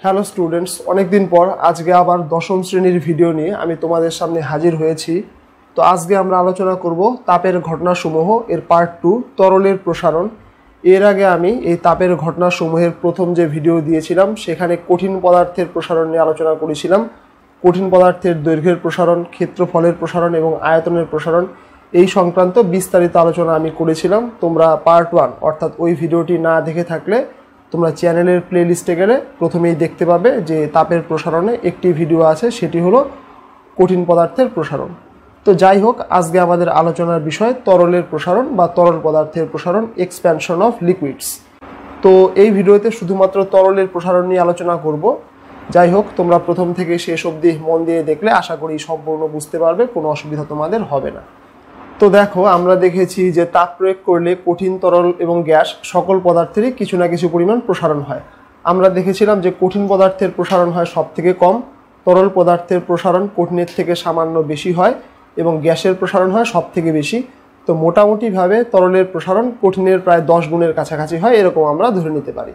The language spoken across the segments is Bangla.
হ্যালো স্টুডেন্টস, অনেকদিন পর আজকে আবার দশম শ্রেণীর ভিডিও নিয়ে আমি তোমাদের সামনে হাজির হয়েছি। তো আজকে আমরা আলোচনা করব তাপের ঘটনাসমূহ এর পার্ট 2, তরলের প্রসারণ। এর আগে আমি এই তাপের ঘটনাসমূহের প্রথম যে ভিডিও দিয়েছিলাম সেখানে কঠিন পদার্থের প্রসারণ নিয়ে আলোচনা করেছিলাম। কঠিন পদার্থের দৈর্ঘ্যের প্রসারণ, ক্ষেত্রফলের প্রসারণ এবং আয়তনের প্রসারণ এই সংক্রান্ত বিস্তারিত আলোচনা আমি করেছিলাম। তোমরা পার্ট 1 অর্থাৎ ওই ভিডিওটি না দেখে থাকলে তোমরা চ্যানেলের প্লেলিস্টে গেলে প্রথমেই দেখতে পাবে যে তাপের প্রসারণে একটি ভিডিও আছে, সেটি হলো কঠিন পদার্থের প্রসারণ। তো যাই হোক, আজকে আমাদের আলোচনার বিষয় তরলের প্রসারণ বা তরল পদার্থের প্রসারণ, এক্সপ্যানশন অফ লিকুইডস। তো এই ভিডিওতে শুধুমাত্র তরলের প্রসারণ নিয়ে আলোচনা করব। যাই হোক, তোমরা প্রথম থেকে শেষ অবধি মন দিয়ে দেখলে আশা করি সম্পূর্ণ বুঝতে পারবে, কোনো অসুবিধা তোমাদের হবে না। তো দেখো, আমরা দেখেছি যে তাপ প্রয়োগ করলে কঠিন, তরল এবং গ্যাস সকল পদার্থেরই কিছু না কিছু পরিমাণ প্রসারণ হয়। আমরা দেখেছিলাম যে কঠিন পদার্থের প্রসারণ হয় সব থেকে কম, তরল পদার্থের প্রসারণ কঠিনের থেকে সামান্য বেশি হয় এবং গ্যাসের প্রসারণ হয় সব থেকে বেশি। তো মোটামুটিভাবে তরলের প্রসারণ কঠিনের প্রায় 10 গুণের কাছাকাছি হয়, এরকম আমরা ধরে নিতে পারি।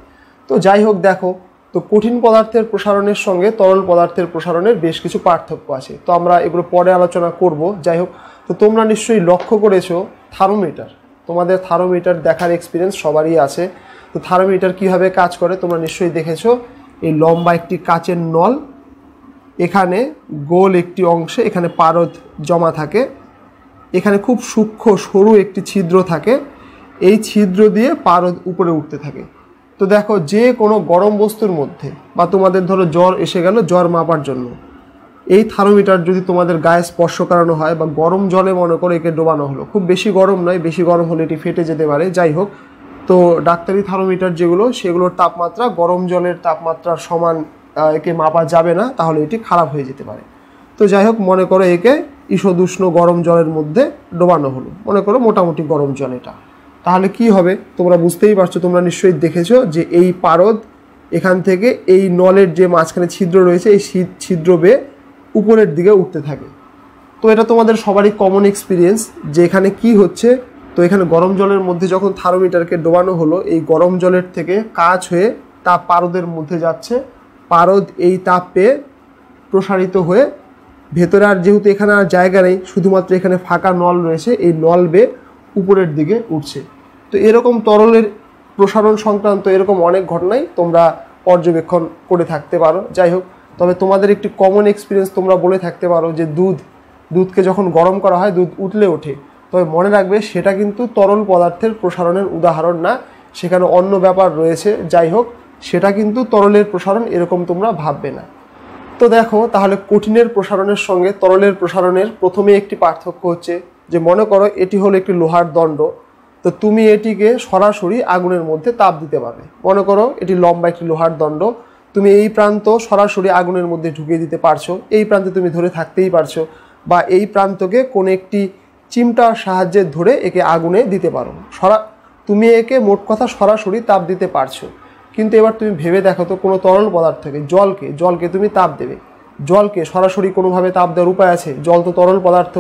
তো যাই হোক, দেখো, তো কঠিন পদার্থের প্রসারণের সঙ্গে তরল পদার্থের প্রসারণের বেশ কিছু পার্থক্য আছে। তো আমরা এগুলো পরে আলোচনা করব। যাই হোক, তো তোমরা নিশ্চয়ই লক্ষ্য করেছো থার্মোমিটার, তোমাদের থার্মোমিটার দেখার এক্সপিরিয়েন্স সবারই আছে। তো থার্মোমিটার কীভাবে কাজ করে তোমরা নিশ্চয়ই দেখেছো। এই লম্বা একটি কাচের নল, এখানে গোল একটি অংশে এখানে পারদ জমা থাকে, এখানে খুব সূক্ষ্ম সরু একটি ছিদ্র থাকে, এই ছিদ্র দিয়ে পারদ উপরে উঠতে থাকে। তো দেখো, যে কোনো গরম বস্তুর মধ্যে বা তোমাদের ধরো জ্বর এসে গেল, জ্বর মাপার জন্য এই থার্মোমিটার যদি তোমাদের গায়ে স্পর্শ করানো হয় বা গরম জলে মনে করে একে ডোবানো হলো, খুব বেশি গরম নয়, বেশি গরম হলে এটি ফেটে যেতে পারে। যাই হোক, তো ডাক্তারি থার্মোমিটার যেগুলো, সেগুলোর তাপমাত্রা গরম জলের তাপমাত্রার সমান একে মাপা যাবে না, তাহলে এটি খারাপ হয়ে যেতে পারে। তো যাই হোক, মনে করো একে ঈষদুষ্ণ গরম জলের মধ্যে ডোবানো হলো, মনে করো মোটামুটি গরম জল এটা, তাহলে কি হবে তোমরা বুঝতেই পারছো। তোমরা নিশ্চয়ই দেখেছো যে এই পারদ এখান থেকে এই নলের যে মাঝখানে ছিদ্র রয়েছে, এই ছিদ্র বেয়ে উপরের দিকে উঠতে থাকে। তো এটা তোমাদের সবারই কমন এক্সপিরিয়েন্স যে এখানে কি হচ্ছে। তো এখানে গরম জলের মধ্যে যখন থার্মোমিটারকে ডোবানো হলো, এই গরম জলের থেকে কাঁচ হয়ে তাপ পারদের মধ্যে যাচ্ছে, পারদ এই তাপ পেয়ে প্রসারিত হয়ে ভেতরে, আর যেহেতু এখানে আর জায়গা নেই, শুধুমাত্র এখানে ফাঁকা নল রয়েছে, এই নল বেয়ে উপরের দিকে উঠছে। তো এরকম তরলের প্রসারণ সংক্রান্ত এরকম অনেক ঘটনাই তোমরা পর্যবেক্ষণ করে থাকতে পারো। যাই হোক, তবে তোমাদের একটি কমন এক্সপিরিয়েন্স তোমরা বলে থাকতে পারো যে দুধকে যখন গরম করা হয় দুধ উতলে ওঠে। তবে মনে রাখবে সেটা কিন্তু তরল পদার্থের প্রসারণের উদাহরণ না, সেখানে অন্য ব্যাপার রয়েছে। যাই হোক, সেটা কিন্তু তরলের প্রসারণ এরকম তোমরা ভাববে না। তো দেখো, তাহলে কঠিনের প্রসারণের সঙ্গে তরলের প্রসারণের প্রথমে একটি পার্থক্য হচ্ছে যে মনে করো এটি হলো একটি লোহার দণ্ড, তো তুমি এটিকে সরাসরি আগুনের মধ্যে তাপ দিতে পারবে। মনে করো এটি লম্বা একটি লোহার দণ্ড, তুমি এই প্রান্ত সরাসরি আগুনের মধ্যে ঢুকিয়ে দিতে পারছো, এই প্রান্তে তুমি ধরে থাকতেই পারছো, বা এই প্রান্তকে কোনো একটি চিমটার সাহায্যে ধরে একে আগুনে দিতে পারো। তুমি একে মোট কথা সরাসরি তাপ দিতে পারছো। কিন্তু এবার তুমি ভেবে দেখো তো, কোনো তরল পদার্থকে, জলকে তুমি তাপ দেবে, জলকে সরাসরি কোনোভাবে তাপ দেওয়ার উপায় আছে? জল তো তরল পদার্থ,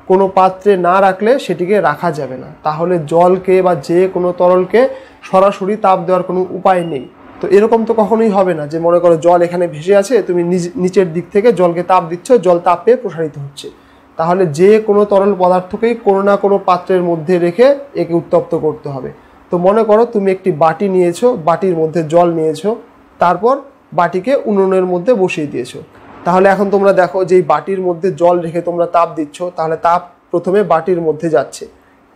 কোনো পাত্রে না রাখলে সেটিকে রাখা যাবে না। তাহলে জলকে বা যে কোনো তরলকে সরাসরি তাপ দেওয়ার কোনো উপায় নেই। তো এরকম তো কখনোই হবে না যে মনে করো জল এখানে ভেসে আছে, তুমি নিচের দিক থেকে জলকে তাপ দিচ্ছ, জল তাপ পেয়ে প্রসারিত হচ্ছে। তাহলে যে কোনো তরল পদার্থকেই কোনো না কোনো পাত্রের মধ্যে রেখে একে উত্তপ্ত করতে হবে। তো মনে করো তুমি একটি বাটি নিয়েছো, বাটির মধ্যে জল নিয়েছো, তারপর বাটিকে উনুনের মধ্যে বসিয়ে দিয়েছো। তাহলে এখন তোমরা দেখো যে এই বাটির মধ্যে জল রেখে তোমরা তাপ দিচ্ছ, তাহলে তাপ প্রথমে বাটির মধ্যে যাচ্ছে,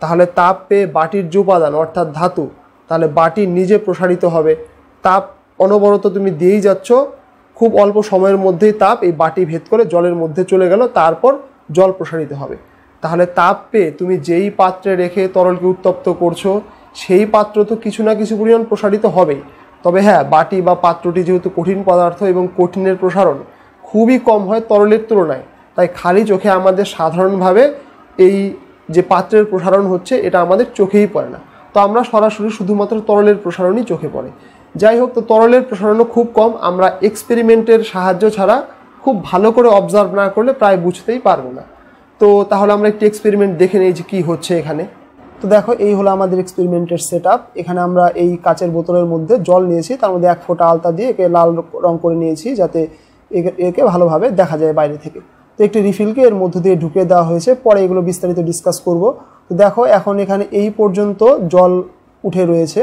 তাহলে তাপ পেয়ে বাটির যে উপাদান অর্থাৎ ধাতু, তাহলে বাটি নিজে প্রসারিত হবে। তাপ অনবরত তুমি দিয়েই যাচ্ছ, খুব অল্প সময়ের মধ্যেই তাপ এই বাটি ভেদ করে জলের মধ্যে চলে গেল, তারপর জল প্রসারিত হবে। তাহলে তাপ পেয়ে তুমি যেই পাত্রে রেখে তরলকে উত্তপ্ত করছো, সেই পাত্র তো কিছু না কিছু পরিমাণ প্রসারিত হবেই। তবে হ্যাঁ, বাটি বা পাত্রটি যেহেতু কঠিন পদার্থ এবং কঠিনের প্রসারণ খুবই কম হয় তরলের তুলনায়, তাই খালি চোখে আমাদের সাধারণভাবে এই যে পাত্রের প্রসারণ হচ্ছে এটা আমাদের চোখেই পড়ে না। তো আমরা সরাসরি শুধুমাত্র তরলের প্রসারণই চোখে পড়ে। যাই হোক, তো তরলের প্রসারণও খুব কম, আমরা এক্সপেরিমেন্টের সাহায্য ছাড়া খুব ভালো করে অবজার্ভ না করলে প্রায় বুঝতেই পারবো না। তো তাহলে আমরা একটি এক্সপেরিমেন্ট দেখে নিই যে কী হচ্ছে এখানে। তো তো দেখো এই হলো আমাদের এক্সপেরিমেন্টের সেটআপ। এখানে আমরা এই কাচের বোতলের মধ্যে জল নিয়েছি, তার মধ্যে 1 ফোঁটা আলতা দিয়ে একে লাল রং করে নিয়েছি যাতে একে ভালোভাবে দেখা যায় বাইরে থেকে। তো একটি রিফিলকে এর মধ্যে দিয়ে ঢুকিয়ে দেওয়া হয়েছে, পরে এগুলো বিস্তারিত ডিসকাস করব। তো দেখো এখন এখানে এই পর্যন্ত জল উঠে রয়েছে।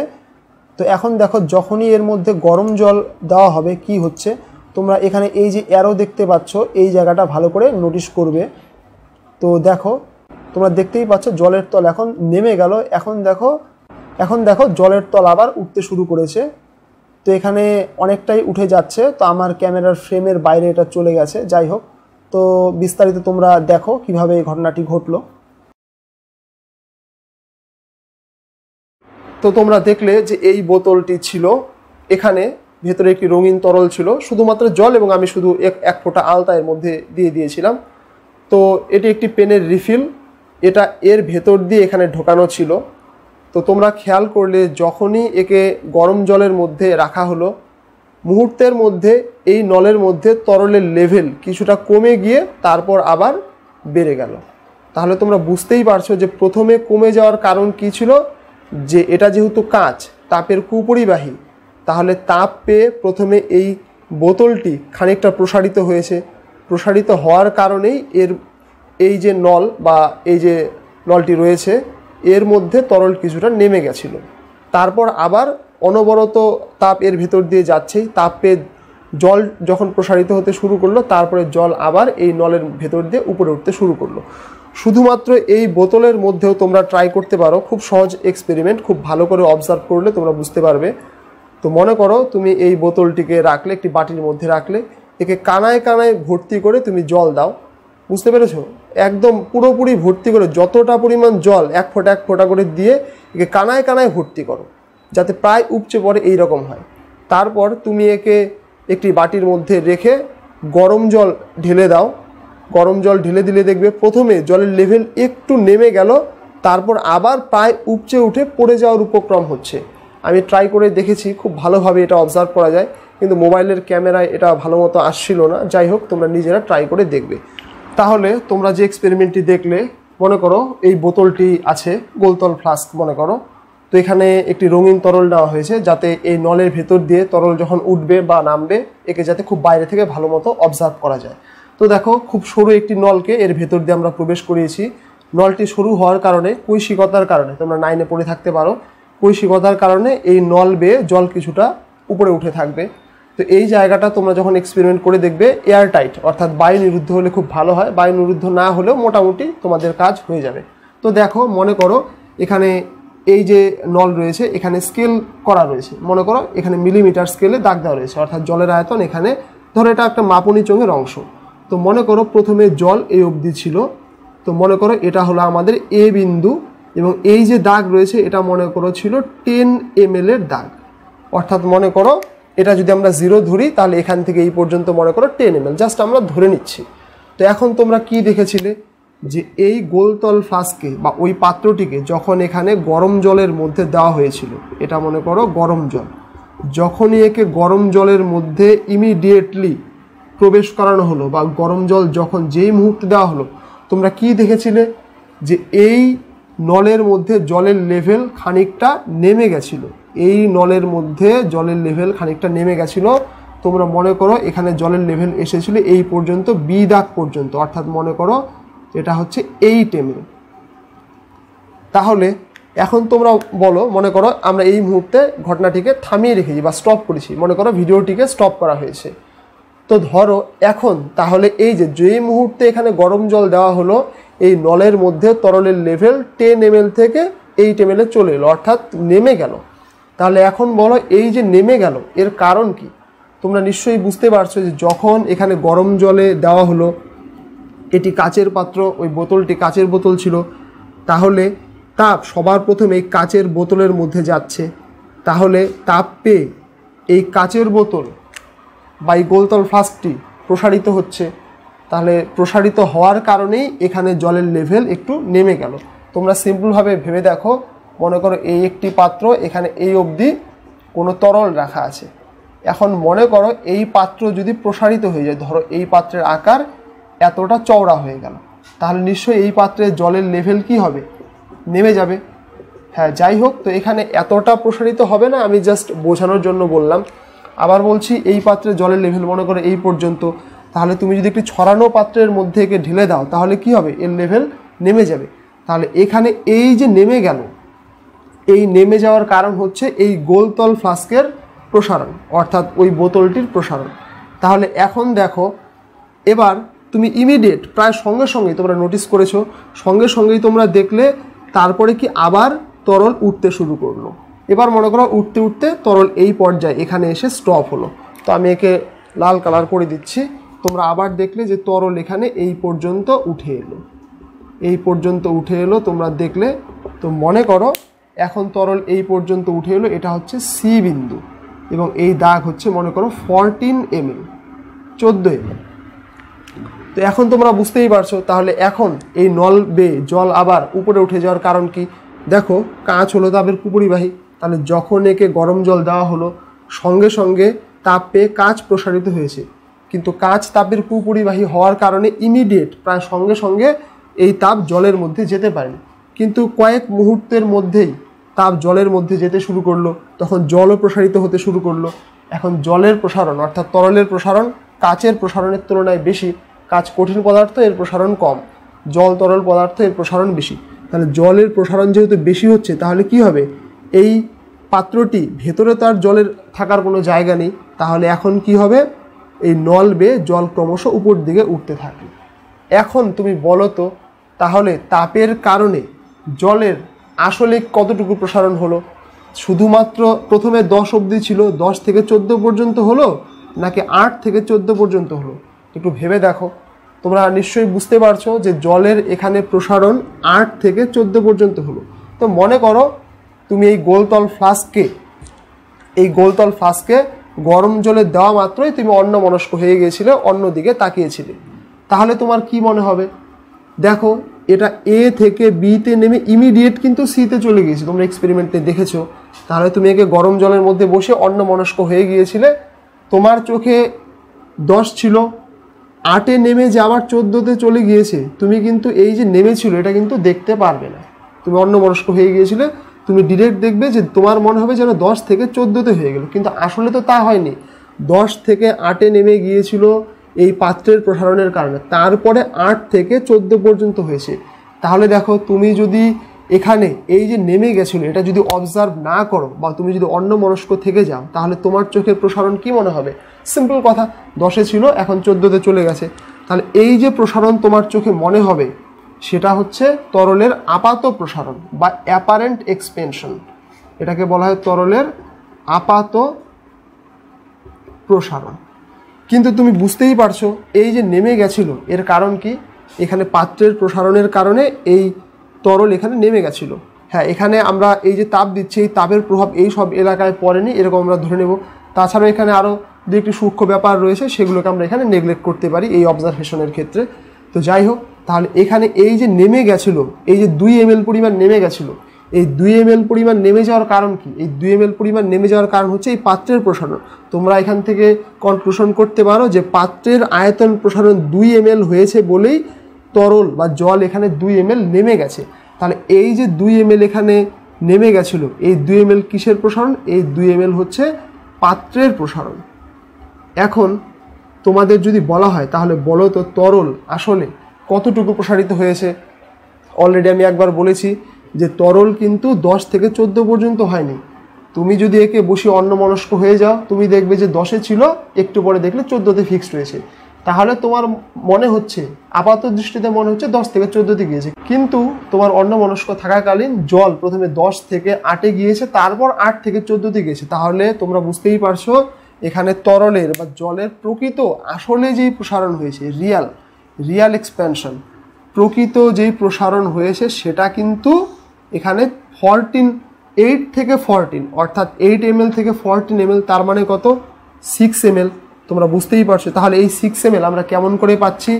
তো এখন দেখো যখনই এর মধ্যে গরম জল দেওয়া হবে কি হচ্ছে, তোমরা এখানে এই যে অ্যারো দেখতে পাচ্ছ এই জায়গাটা ভালো করে নোটিশ করবে। তো দেখো তোমরা দেখতেই পাচ্ছ জলের তল এখন নেমে গেল। এখন দেখো জলের তল আবার উঠতে শুরু করেছে। তো এখানে অনেকটাই উঠে যাচ্ছে। তো আমার ক্যামেরার ফ্রেমের বাইরে এটা চলে গেছে। যাই হোক, তো বিস্তারিত তোমরা দেখো কিভাবে এই ঘটনাটি ঘটলো। তো তোমরা দেখলে যে এই বোতলটি ছিল, এখানে ভেতরে একটি রঙিন তরল ছিল, শুধুমাত্র জল, এবং আমি শুধু 1 ফোঁটা আলতা এর মধ্যে দিয়ে দিয়েছিলাম। তো এটি একটি পেনের রিফিল, এটা এর ভেতর দিয়ে এখানে ঢোকানো ছিল। তো তোমরা খেয়াল করলে যখনই একে গরম জলের মধ্যে রাখা হলো, মুহূর্তের মধ্যে এই নলের মধ্যে তরলের লেভেল কিছুটা কমে গিয়ে তারপর আবার বেড়ে গেল। তাহলে তোমরা বুঝতেই পারছো যে প্রথমে কমে যাওয়ার কারণ কি ছিল, যে এটা যেহেতু কাঁচ, তাপের কুপরিবাহী, তাহলে তাপ পেয়ে প্রথমে এই বোতলটি খানিকটা প্রসারিত হয়েছে। প্রসারিত হওয়ার কারণেই এই যে নল বা এই যে নলটি রয়েছে এর মধ্যে তরল কিছুটা নেমে গেছিল। তারপর আবার অনবরত তাপ এর ভেতর দিয়ে যাচ্ছেই, তাপ পেয়ে জল যখন প্রসারিত হতে শুরু করলো, তারপরে জল আবার এই নলের ভেতর দিয়ে উপরে উঠতে শুরু করলো। শুধুমাত্র এই বোতলের মধ্যেও তোমরা ট্রাই করতে পারো, খুব সহজ এক্সপেরিমেন্ট, খুব ভালো করে অবজার্ভ করলে তোমরা বুঝতে পারবে। তো মনে করো তুমি এই বোতলটিকে রাখলে, একটি বাটির মধ্যে রাখলে, একে কানায় কানায় ভর্তি করে তুমি জল দাও, বুঝতে পেরেছো? একদম পুরোপুরি ভর্তি করে যতটা পরিমাণ জল 1 ফোঁটা 1 ফোঁটা করে দিয়ে একে কানায় কানায় ভর্তি করো, যাতে প্রায় উপচে পড়ে এইরকম হয়। তারপর তুমি একে একটি বাটির মধ্যে রেখে গরম জল ঢেলে দাও। গরম জল ঢেলে দিলে দেখবে প্রথমে জলের লেভেল একটু নেমে গেল, তারপর আবার প্রায় উপচে উঠে পড়ে যাওয়ার উপক্রম হচ্ছে। আমি ট্রাই করে দেখেছি, খুব ভালোভাবে এটা অবজার্ভ করা যায়, কিন্তু মোবাইলের ক্যামেরায় এটা ভালো মতো আসছিল না। যাই হোক, তোমরা নিজেরা ট্রাই করে দেখবে। তাহলে তোমরা যে এক্সপেরিমেন্টটি দেখলে, মনে করো এই বোতলটি আছে গোলতল ফ্লাস্ক মনে করো। তো এখানে একটি রঙিন তরল নেওয়া হয়েছে যাতে এই নলের ভেতর দিয়ে তরল যখন উঠবে বা নামবে একে যাতে খুব বাইরে থেকে ভালো মতো অবজার্ভ করা যায়। তো দেখো খুব সরু একটি নলকে এর ভেতর দিয়ে আমরা প্রবেশ করিয়েছি। নলটি সরু হওয়ার কারণে, কৈশিকতার কারণে, তোমরা 9-এ পড়ে থাকতে পারো, কৈশিকতার কারণে এই নল বেয়ে জল কিছুটা উপরে উঠে থাকবে। তো এই জায়গাটা তোমরা যখন এক্সপেরিমেন্ট করে দেখবে এয়ার টাইট, অর্থাৎ বায়ু নিরুদ্ধ হলে খুব ভালো হয়, বায়ু নিরুদ্ধ না হলেও মোটামুটি তোমাদের কাজ হয়ে যাবে। তো দেখো মনে করো এখানে এই যে নল রয়েছে এখানে স্কেল করা রয়েছে, মনে করো এখানে মিলিমিটার স্কেলে দাগ দেওয়া রয়েছে, অর্থাৎ জলের আয়তন এখানে ধরো এটা একটা মাপনী চোঙের অংশ। তো মনে করো প্রথমে জল এই অবধি ছিল। তো মনে করো এটা হলো আমাদের এ বিন্দু, এবং এই যে দাগ রয়েছে এটা মনে করো ছিল 10 ml এর দাগ, অর্থাৎ মনে করো এটা যদি আমরা 0 ধরি তাহলে এখান থেকে এই পর্যন্ত মনে করো 10 ml, জাস্ট আমরা ধরে নিচ্ছি। তো এখন তোমরা কি দেখেছিলে যে এই গোলতল ফ্লাস্কে বা ওই পাত্রটিকে যখন এখানে গরম জলের মধ্যে দেওয়া হয়েছিল, এটা মনে করো গরম জল, যখনই একে গরম জলের মধ্যে ইমিডিয়েটলি প্রবেশ করানো হলো বা গরম জল যখন যেই মুহূর্তে দেওয়া হলো, তোমরা কি দেখেছিলে যে এই নলের মধ্যে জলের লেভেল খানিকটা নেমে গেছিল। এই নলের মধ্যে জলের লেভেল খানিকটা নেমে গেছিল। তোমরা মনে করো এখানে জলের লেভেল এসেছিল এই পর্যন্ত, বি দাগ পর্যন্ত, অর্থাৎ মনে করো এটা হচ্ছে 8 ml। তাহলে এখন তোমরা বলো, মনে করো আমরা এই মুহূর্তে ঘটনাটিকে থামিয়ে রেখেছি বা স্টপ করেছি, মনে করো ভিডিওটিকে স্টপ করা হয়েছে। তো ধরো এখন তাহলে এই যে মুহূর্তে এখানে গরম জল দেওয়া হলো, এই নলের মধ্যে তরলের লেভেল 10 ml থেকে 8 ml চলে এলো, অর্থাৎ নেমে গেল। তাহলে এখন বলো এই যে নেমে গেল এর কারণ কি? তোমরা নিশ্চয়ই বুঝতে পারছো যে যখন এখানে গরম জলে দেওয়া হলো, এটি কাচের পাত্র, ওই বোতলটি কাচের বোতল ছিল, তাহলে তাপ সবার প্রথমে এই কাচের বোতলের মধ্যে যাচ্ছে, তাহলে তাপ পেয়ে এই কাচের বোতল বা এই গোলতল ফ্লাস্কটি প্রসারিত হচ্ছে। তাহলে প্রসারিত হওয়ার কারণেই এখানে জলের লেভেল একটু নেমে গেল। তোমরা সিম্পলভাবে ভেবে দেখো, মনে করো এই একটি পাত্র, এখানে এই অবধি কোনো তরল রাখা আছে। এখন মনে করো এই পাত্র যদি প্রসারিত হয়ে যায়, ধরো এই পাত্রের আকার এতটা চওড়া হয়ে গেল, তাহলে নিশ্চয়ই এই পাত্রে জলের লেভেল কি হবে? নেমে যাবে। হ্যাঁ, যাই হোক, তো এখানে এতটা প্রসারিত হবে না, আমি জাস্ট বোঝানোর জন্য বললাম। আবার বলছি, এই পাত্রে জলের লেভেল মনে করো এই পর্যন্ত, তাহলে তুমি যদি একটি ছড়ানো পাত্রের মধ্যে একে ঢেলে দাও তাহলে কি হবে, এর লেভেল নেমে যাবে। তাহলে এখানে এই যে নেমে গেল, এই নেমে যাওয়ার কারণ হচ্ছে এই গোলতল ফ্লাস্কের প্রসারণ, অর্থাৎ ওই বোতলটির প্রসারণ। তাহলে এখন দেখো, এবার তুমি ইমিডিয়েট প্রায় সঙ্গে সঙ্গেই তোমরা নোটিস করেছো, সঙ্গে সঙ্গেই তোমরা দেখলে তারপরে কি আবার তরল উঠতে শুরু করলো। এবার মনে করো উঠতে উঠতে তরল এই পর্যায়ে এখানে এসে স্টপ হলো। তো আমি একে লাল কালার করে দিচ্ছি। তোমরা আবার দেখলে যে তরল এখানে এই পর্যন্ত উঠে এলো, এই পর্যন্ত উঠে এলো, তোমরা দেখলে। তো মনে করো এখন তরল এই পর্যন্ত উঠে এলো, এটা হচ্ছে সি বিন্দু, এবং এই দাগ হচ্ছে মনে করো 14 ml, 14 ml। তো এখন তোমরা বুঝতেই পারছো, তাহলে এখন এই নল বেয়ে জল আবার উপরে উঠে যাওয়ার কারণ কি? দেখো, কাঁচ হলো তাপের কুপরিবাহী, তাহলে যখন একে গরম জল দেওয়া হলো সঙ্গে সঙ্গে তাপ পেয়ে কাঁচ প্রসারিত হয়েছে, কিন্তু কাঁচ তাপের কুপরিবাহী হওয়ার কারণে ইমিডিয়েট প্রায় সঙ্গে সঙ্গে এই তাপ জলের মধ্যে যেতে পারেনি, কিন্তু কয়েক মুহূর্তের মধ্যেই তাপ জলের মধ্যে যেতে শুরু করলো, তখন জলও প্রসারিত হতে শুরু করলো। এখন জলের প্রসারণ অর্থাৎ তরলের প্রসারণ কাচের প্রসারণের তুলনায় বেশি। কাঁচ কঠিন পদার্থ, এর প্রসারণ কম, জল তরল পদার্থ, এর প্রসারণ বেশি। তাহলে জলের প্রসারণ যেহেতু বেশি হচ্ছে, তাহলে কি হবে, এই পাত্রটি ভেতরে তার জলের থাকার কোনো জায়গা নেই, তাহলে এখন কি হবে, এই নল বেয়ে জল ক্রমশ উপর দিকে উঠতে থাকে। এখন তুমি বলো তো, তাহলে তাপের কারণে জলের আসলে কতটুকু প্রসারণ হলো? শুধুমাত্র প্রথমে 10 অবধি ছিল, 10 থেকে 14 পর্যন্ত হলো, নাকি 8 থেকে 14 পর্যন্ত হলো? একটু ভেবে দেখো। তোমরা নিশ্চয়ই বুঝতে পারছো যে জলের এখানে প্রসারণ 8 থেকে 14 পর্যন্ত হলো। তো মনে করো তুমি এই গোলতল ফ্লাস্কে গরম জলে দেওয়া মাত্রই তুমি অন্যমনস্ক হয়ে গিয়েছিলে, অন্যদিকে তাকিয়েছিলে, তাহলে তোমার কি মনে হবে? দেখো, এটা এ থেকে বিতে নেমে ইমিডিয়েট কিন্তু সিতে চলে গিয়েছে, তোমরা এক্সপেরিমেন্টে দেখেছো। তাহলে তুমি একে গরম জলের মধ্যে বসে অন্যমনস্ক হয়ে গিয়েছিলে, তোমার চোখে 10 ছিল, 8-এ নেমে যে আবার 14-তে চলে গিয়েছে, তুমি কিন্তু এই যে নেমেছিল এটা কিন্তু দেখতে পারবে না, তুমি অন্যমনস্ক হয়ে গিয়েছিলে। তুমি ডিরেক্ট দেখবে যে তোমার মনে হবে যেন 10 থেকে 14-তে হয়ে গেল, কিন্তু আসলে তো তা হয়নি। 10 থেকে 8-এ নেমে গিয়েছিল এই পাত্রের প্রসারণের কারণে, তারপরে 8 থেকে 14 পর্যন্ত হয়েছে। তাহলে দেখো, তুমি যদি এখানে এই যে নেমে গেছিলো এটা যদি অবজার্ভ না করো বা তুমি যদি অন্যমনস্ক থেকে যাও, তাহলে তোমার চোখের প্রসারণ কি মনে হবে? সিম্পল কথা, 10-এ ছিল এখন 14-তে চলে গেছে। তাহলে এই যে প্রসারণ তোমার চোখে মনে হবে, সেটা হচ্ছে তরলের আপাত প্রসারণ বা অ্যাপারেন্ট এক্সপেনশন। এটাকে বলা হয় তরলের আপাত প্রসারণ। কিন্তু তুমি বুঝতেই পারছো, এই যে নেমে গেছিল এর কারণ কি? এখানে পাত্রের প্রসারণের কারণে এই তরল এখানে নেমে গেছিল। হ্যাঁ, এখানে আমরা এই যে তাপ দিচ্ছি, এই তাপের প্রভাব এই সব এলাকায় পড়েনি এরকম আমরা ধরে নেব। তাছাড়া এখানে আরও দু একটি সূক্ষ্ম ব্যাপার রয়েছে, সেগুলোকে আমরা এখানে নেগলেক্ট করতে পারি এই অবজারভেশনের ক্ষেত্রে। তো যাই হোক, তাহলে এখানে এই যে নেমে গেছিলো, এই যে 2 ml পরিমাণ নেমে গেছিলো, এই 2 ml পরিমাণ নেমে যাওয়ার কারণ কি? এই 2 ml পরিমাণ নেমে যাওয়ার কারণ হচ্ছে এই পাত্রের প্রসারণ। তোমরা এখান থেকে কনক্লুশন করতে পারো যে পাত্রের আয়তন প্রসারণ 2 ml হয়েছে বলেই তরল বা জল এখানে 2 ml নেমে গেছে। তাহলে এই যে 2 ml এখানে নেমে গেছিলো, এই 2 ml কিসের প্রসারণ? এই 2 ml হচ্ছে পাত্রের প্রসারণ। এখন তোমাদের যদি বলা হয়, তাহলে বলো তো তরল আসলে কতটুকু প্রসারিত হয়েছে? অলরেডি আমি একবার বলেছি যে তরল কিন্তু 10 থেকে 14 পর্যন্ত হয়নি। তুমি যদি একে বসে অন্যমনস্ক হয়ে যাও, তুমি দেখবে যে 10-এ ছিল, একটু পরে দেখলে 14-তে ফিক্সড হয়েছে। তাহলে তোমার মনে হচ্ছে, আপাত দৃষ্টিতে মনে হচ্ছে 10 থেকে 14-তে গিয়েছে, কিন্তু তোমার অন্যমনস্ক থাকাকালীন জল প্রথমে 10 থেকে 8-এ গিয়েছে, তারপর 8 থেকে 14-তে গিয়েছে। তাহলে তোমরা বুঝতেই পারছো এখানে তরলের বা জলের প্রকৃত আসলে যেই প্রসারণ হয়েছে, রিয়াল এক্সপ্যানশন, প্রকৃত যেই প্রসারণ হয়েছে সেটা কিন্তু এখানে 8 থেকে 14, অর্থাৎ 8 ml থেকে 14 ml, তার মানে কত? 6 ml। তোমরা বুঝতেই পারছো। তাহলে এই 6 ml আমরা কেমন করে পাচ্ছি?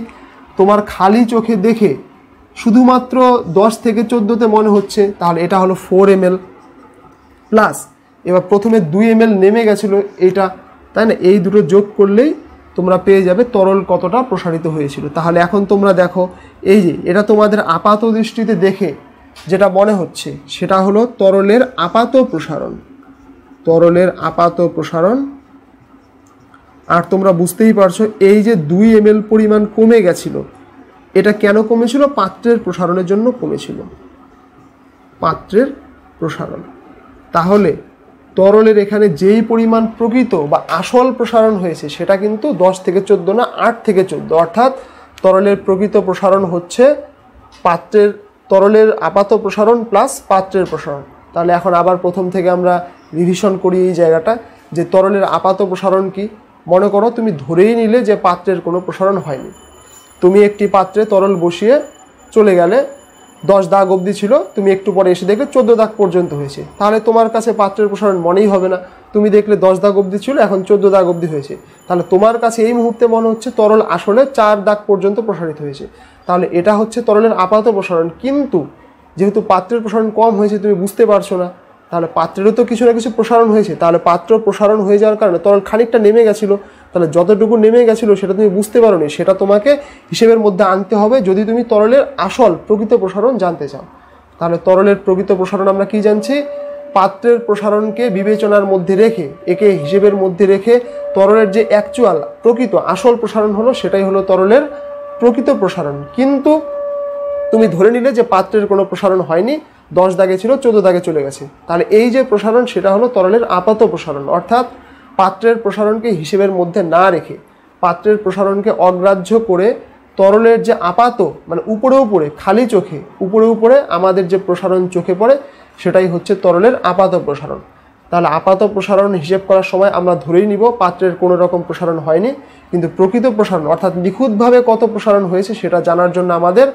তোমার খালি চোখে দেখে শুধুমাত্র 10 থেকে 14-তে মনে হচ্ছে, তাহলে এটা হলো 4 ml প্লাস এবার প্রথমে 2 ml নেমে গেছিলো এইটা, তাই না? এই দুটো যোগ করলেই তোমরা পেয়ে যাবে তরল কতটা প্রসারিত হয়েছিল। তাহলে এখন তোমরা দেখো, এই যে এটা তোমাদের আপাত দৃষ্টিতে দেখে যেটা মনে হচ্ছে সেটা হলো তরলের আপাত প্রসারণ, তরলের আপাত প্রসারণ। আর তোমরা বুঝতেই পারছো এই যে 2 ml পরিমাণ কমে গেছিল, এটা কেন কমেছিল? পাত্রের প্রসারণের জন্য কমেছিল, পাত্রের প্রসারণ। তাহলে তরলের এখানে যেই পরিমাণ প্রকৃত বা আসল প্রসারণ হয়েছে সেটা কিন্তু 10 থেকে 14 না, 8 থেকে 14, অর্থাৎ তরলের প্রকৃত প্রসারণ হচ্ছে পাত্রের, তরলের আপাত প্রসারণ প্লাস পাত্রের প্রসারণ। তাহলে এখন আবার প্রথম থেকে আমরা রিভিশন করি এই জায়গাটা, যে তরলের আপাত প্রসারণ কি। মনে করো তুমি ধরেই নিলে যে পাত্রের কোনো প্রসারণ হয়নি, তুমি একটি পাত্রে তরল বসিয়ে চলে গেলে 10 দাগ অবধি ছিল, তুমি একটু পরে এসে দেখলে 14 দাগ পর্যন্ত হয়েছে, তাহলে তোমার কাছে পাত্রের প্রসারণ মনেই হবে না। তুমি দেখলে 10 দাগ অবধি ছিল, এখন 14 দাগ অবধি হয়েছে, তাহলে তোমার কাছে এই মুহূর্তে মনে হচ্ছে তরল আসলে 4 দাগ পর্যন্ত প্রসারিত হয়েছে। তাহলে এটা হচ্ছে তরলের আপাত প্রসারণ। কিন্তু যেহেতু পাত্রের প্রসারণ কম হয়েছে তুমি বুঝতে পারছো না, তাহলে পাত্রেরও তো কিছু না কিছু প্রসারণ হয়েছে, তাহলে পাত্র প্রসারণ হয়ে যাওয়ার কারণে তরল খানিকটা নেমে গেছিলো, তাহলে যতটুকু নেমে গেছিলো সেটা তুমি বুঝতে পারোনি, সেটা তোমাকে হিসেবের মধ্যে আনতে হবে যদি তুমি তরলের আসল প্রকৃত প্রসারণ জানতে চাও। তাহলে তরলের প্রকৃত প্রসারণ আমরা কি জানছি? পাত্রের প্রসারণকে বিবেচনার মধ্যে রেখে, একে হিসেবের মধ্যে রেখে তরলের যে অ্যাকচুয়াল প্রকৃত আসল প্রসারণ হলো সেটাই হলো তরলের প্রকৃত প্রসারণ। কিন্তু তুমি ধরে নিলে যে পাত্রের কোনো প্রসারণ হয়নি, 10 দাগে ছিল 14 দাগে চলে গেছে, তাহলে এই যে প্রসারণ সেটা হলো তরলের আপাত প্রসারণ। অর্থাৎ পাত্রের প্রসারণকে হিসেবের মধ্যে না রেখে, পাত্রের প্রসারণকে অগ্রাহ্য করে তরলের যে আপাত, মানে উপরে উপরে খালি চোখে উপরে উপরে আমাদের যে প্রসারণ চোখে পড়ে সেটাই হচ্ছে তরলের আপাত প্রসারণ। তাহলে আপাত প্রসারণ হিসেব করার সময় আমরা ধরেই নিব পাত্রের কোনো রকম প্রসারণ হয়নি, কিন্তু প্রকৃত প্রসারণ অর্থাৎ নিখুঁতভাবে কত প্রসারণ হয়েছে সেটা জানার জন্য আমাদের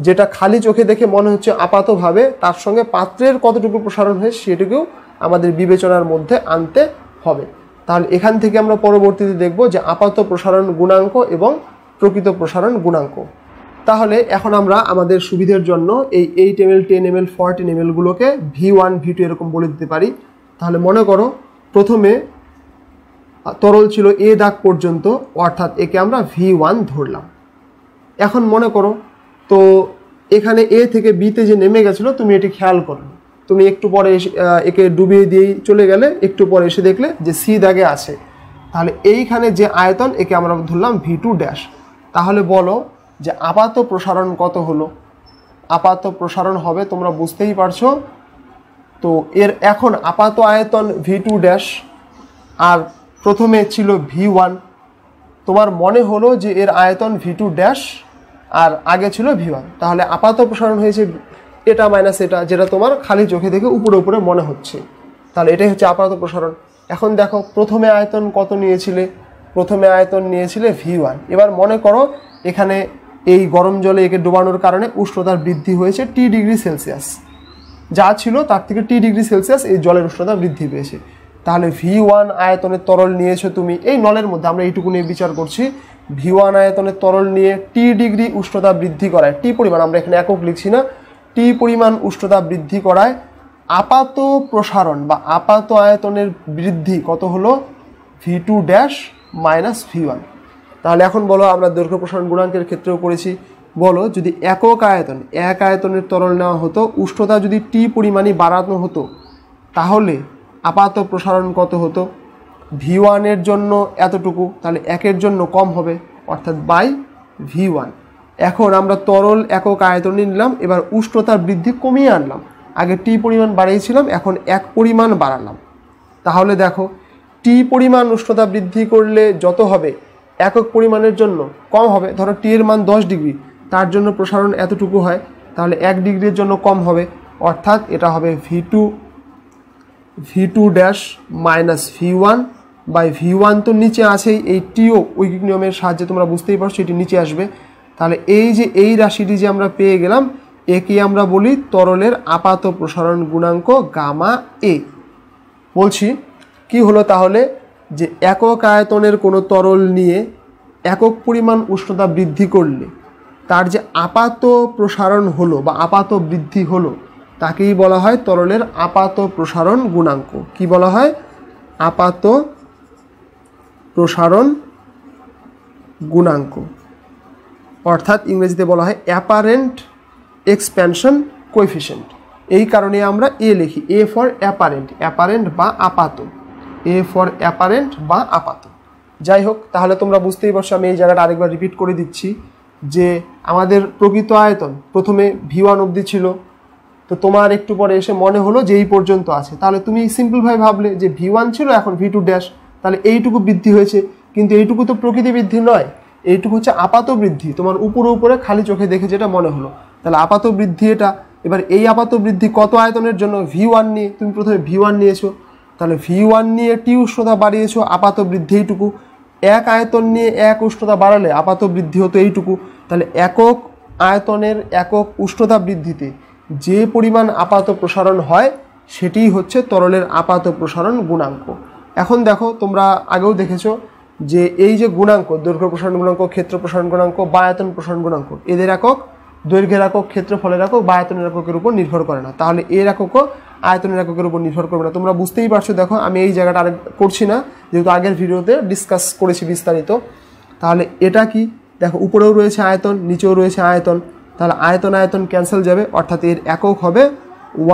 যেটা খালি চোখে দেখে মনে হচ্ছে আপাতভাবে, তার সঙ্গে পাত্রের কতটুকু প্রসারণ হয়েছে সেটুকুও আমাদের বিবেচনার মধ্যে আনতে হবে। তাহলে এখান থেকে আমরা পরবর্তীতে দেখব যে আপাত প্রসারণ গুণাঙ্ক এবং প্রকৃত প্রসারণ গুণাঙ্ক। তাহলে এখন আমরা আমাদের সুবিধার জন্য এই 8 ml, 10 ml, 14 ml গুলোকে V1, V2 এরকম বলে দিতে পারি। তাহলে মনে করো প্রথমে তরল ছিল A দাগ পর্যন্ত, অর্থাৎ একে আমরা V1 ধরলাম। এখন মনে করো তো এখানে A থেকে B তে যে নেমে গেছিলো তুমি এটি খেয়াল করো, তুমি একটু পরে একে ডুবিয়ে দিয়েই চলে গেলে, একটু পরে এসে দেখলে যে C দাগে আছে, তাহলে এইখানে যে আয়তন একে আমরা ধরলাম V2 ড্যাশ। তাহলে বলো যে আপাত প্রসারণ কত হলো? আপাত প্রসারণ হবে, তোমরা বুঝতেই পারছো, তো এর এখন আপাত আয়তন V2 ড্যাশ আর প্রথমে ছিল V1, তোমার মনে হলো যে এর আয়তন V2 ড্যাশ আর আগে ছিল V1, তাহলে আপাত প্রসারণ হয়েছে এটা মাইনাস এটা, যেটা তোমার খালি চোখে দেখে উপরে উপরে মনে হচ্ছে, তাহলে এটাই হচ্ছে আপাত প্রসারণ। এখন দেখো প্রথমে আয়তন কত নিয়েছিলে? প্রথমে আয়তন নিয়েছিলে V1। এবার মনে করো এখানে এই গরম জলে একে ডোবানোর কারণে উষ্ণতার বৃদ্ধি হয়েছে T ডিগ্রি সেলসিয়াস, যা ছিল তার থেকে T ডিগ্রি সেলসিয়াস এই জলের উষ্ণতা বৃদ্ধি পেয়েছে। তাহলে V1 আয়তনের তরল নিয়েছো তুমি, এই নলের মধ্যে আমরা এইটুকু নিয়ে বিচার করছি, V1 আয়তনের তরল নিয়ে T ডিগ্রি উষ্ণতা বৃদ্ধি করায়, T পরিমাণ, আমরা এখানে একক লিখছি না, T পরিমাণ উষ্ণতা বৃদ্ধি করায় আপাত প্রসারণ বা আপাত আয়তনের বৃদ্ধি কত হলো? V2 dash minus V1। তাহলে এখন বলো, আমরা দৈর্ঘ্য প্রসারণ গুণাঙ্কের ক্ষেত্রেও করেছি, বলো যদি একক আয়তন, এক আয়তনের তরল নেওয়া হতো, উষ্ণতা যদি T পরিমাণই বাড়ানো হতো তাহলে আপাত প্রসারণ কত হতো? V1 এর জন্য এতটুকু, তাহলে একের জন্য কম হবে, অর্থাৎ বাই V1। এখন আমরা তরল একক আয়তনে নিলাম, এবার উষ্ণতার বৃদ্ধি কমিয়ে আনলাম, আগে T পরিমাণ বাড়িয়েছিলাম, এখন এক পরিমাণ বাড়ালাম, তাহলে দেখো T পরিমাণ উষ্ণতা বৃদ্ধি করলে যত হবে একক পরিমাণের জন্য কম হবে। ধরো T এর মান 10 ডিগ্রি, তার জন্য প্রসারণ এতটুকু হয়, তাহলে 1 ডিগ্রির জন্য কম হবে, অর্থাৎ এটা হবে V2 dash minus V1 by V1 তো নিচে আছেই, এই টিও ঐকিক নিয়মের সাহায্যে তোমরা বুঝতেই পারছো এটি নিচে আসবে। তাহলে এই যে এই রাশিটি যে আমরা পেয়ে গেলাম, একে আমরা বলি তরলের আপাত প্রসারণ গুণাঙ্ক গামা এ। বলছি কি হলো তাহলে, যে একক আয়তনের কোনো তরল নিয়ে একক পরিমাণ উষ্ণতা বৃদ্ধি করলে তার যে আপাত প্রসারণ হলো বা আপাত বৃদ্ধি হলো তাকেই বলা হয় তরলের আপাত প্রসারণ গুণাঙ্ক। কি বলা হয়? আপাত প্রসারণ গুণাঙ্ক, অর্থাৎ ইংরেজিতে বলা হয় অ্যাপারেন্ট এক্সপ্যানশন কোএফিসিয়েন্ট। এই কারণে আমরা এ লিখি, এ ফর অ্যাপারেন্ট, অ্যাপারেন্ট বা আপাত, এ ফর অ্যাপারেন্ট বা আপাত। যাই হোক, তাহলে তোমরা বুঝতেই পারছো, আমি এই জায়গাটা আরেকবার রিপিট করে দিচ্ছি যে আমাদের প্রকৃত আয়তন প্রথমে V1 অবধি ছিল, তো তোমার একটু পরে এসে মনে হলো যে এই পর্যন্ত আছে, তাহলে তুমি সিম্পলভাবে ভাবলে যে V1 ছিল, এখন V2 ড্যাশ, তাহলে এইটুকু বৃদ্ধি হয়েছে। কিন্তু এইটুকু তো প্রকৃতি বৃদ্ধি নয়, এইটুকু হচ্ছে আপাত বৃদ্ধি, তোমার উপরে উপরে খালি চোখে দেখে যেটা মনে হলো, তাহলে আপাত বৃদ্ধি এটা। এবার এই আপাত বৃদ্ধি কত আয়তনের জন্য? V1 নিয়ে, তুমি প্রথমে V1 নিয়েছো, তাহলে V1 নিয়ে টি উষ্ণতা বাড়িয়েছো, আপাত বৃদ্ধি এইটুকু। এক আয়তন নিয়ে এক উষ্ণতা বাড়ালে আপাত বৃদ্ধি হতো এইটুকু। তাহলে একক আয়তনের একক উষ্ণতা বৃদ্ধিতে যে পরিমাণ আপাত প্রসারণ হয় সেটিই হচ্ছে তরলের আপাত প্রসারণ গুণাঙ্ক। এখন দেখো, তোমরা আগেও দেখেছো যে এই যে গুণাঙ্ক, দৈর্ঘ্য প্রসারণ গুণাঙ্ক, ক্ষেত্র প্রসারণ গুণাঙ্ক বা আয়তন প্রসারণ গুণাঙ্ক, এদের একক দৈর্ঘ্যের একক, ক্ষেত্রফলের একক বা আয়তনের এককের উপর নির্ভর করে না, তাহলে এর এককও আয়তনের এককের উপর নির্ভর করবে না। তোমরা বুঝতেই পারছো, দেখো আমি এই জায়গাটা আরেক করছি না, যেহেতু আগের ভিডিওতে ডিসকাস করেছি বিস্তারিত। তাহলে এটা কি, দেখো উপরেও রয়েছে আয়তন, নিচেও রয়েছে আয়তন, তাহলে আয়তন আয়তন ক্যান্সেল যাবে, অর্থাৎ এর একক হবে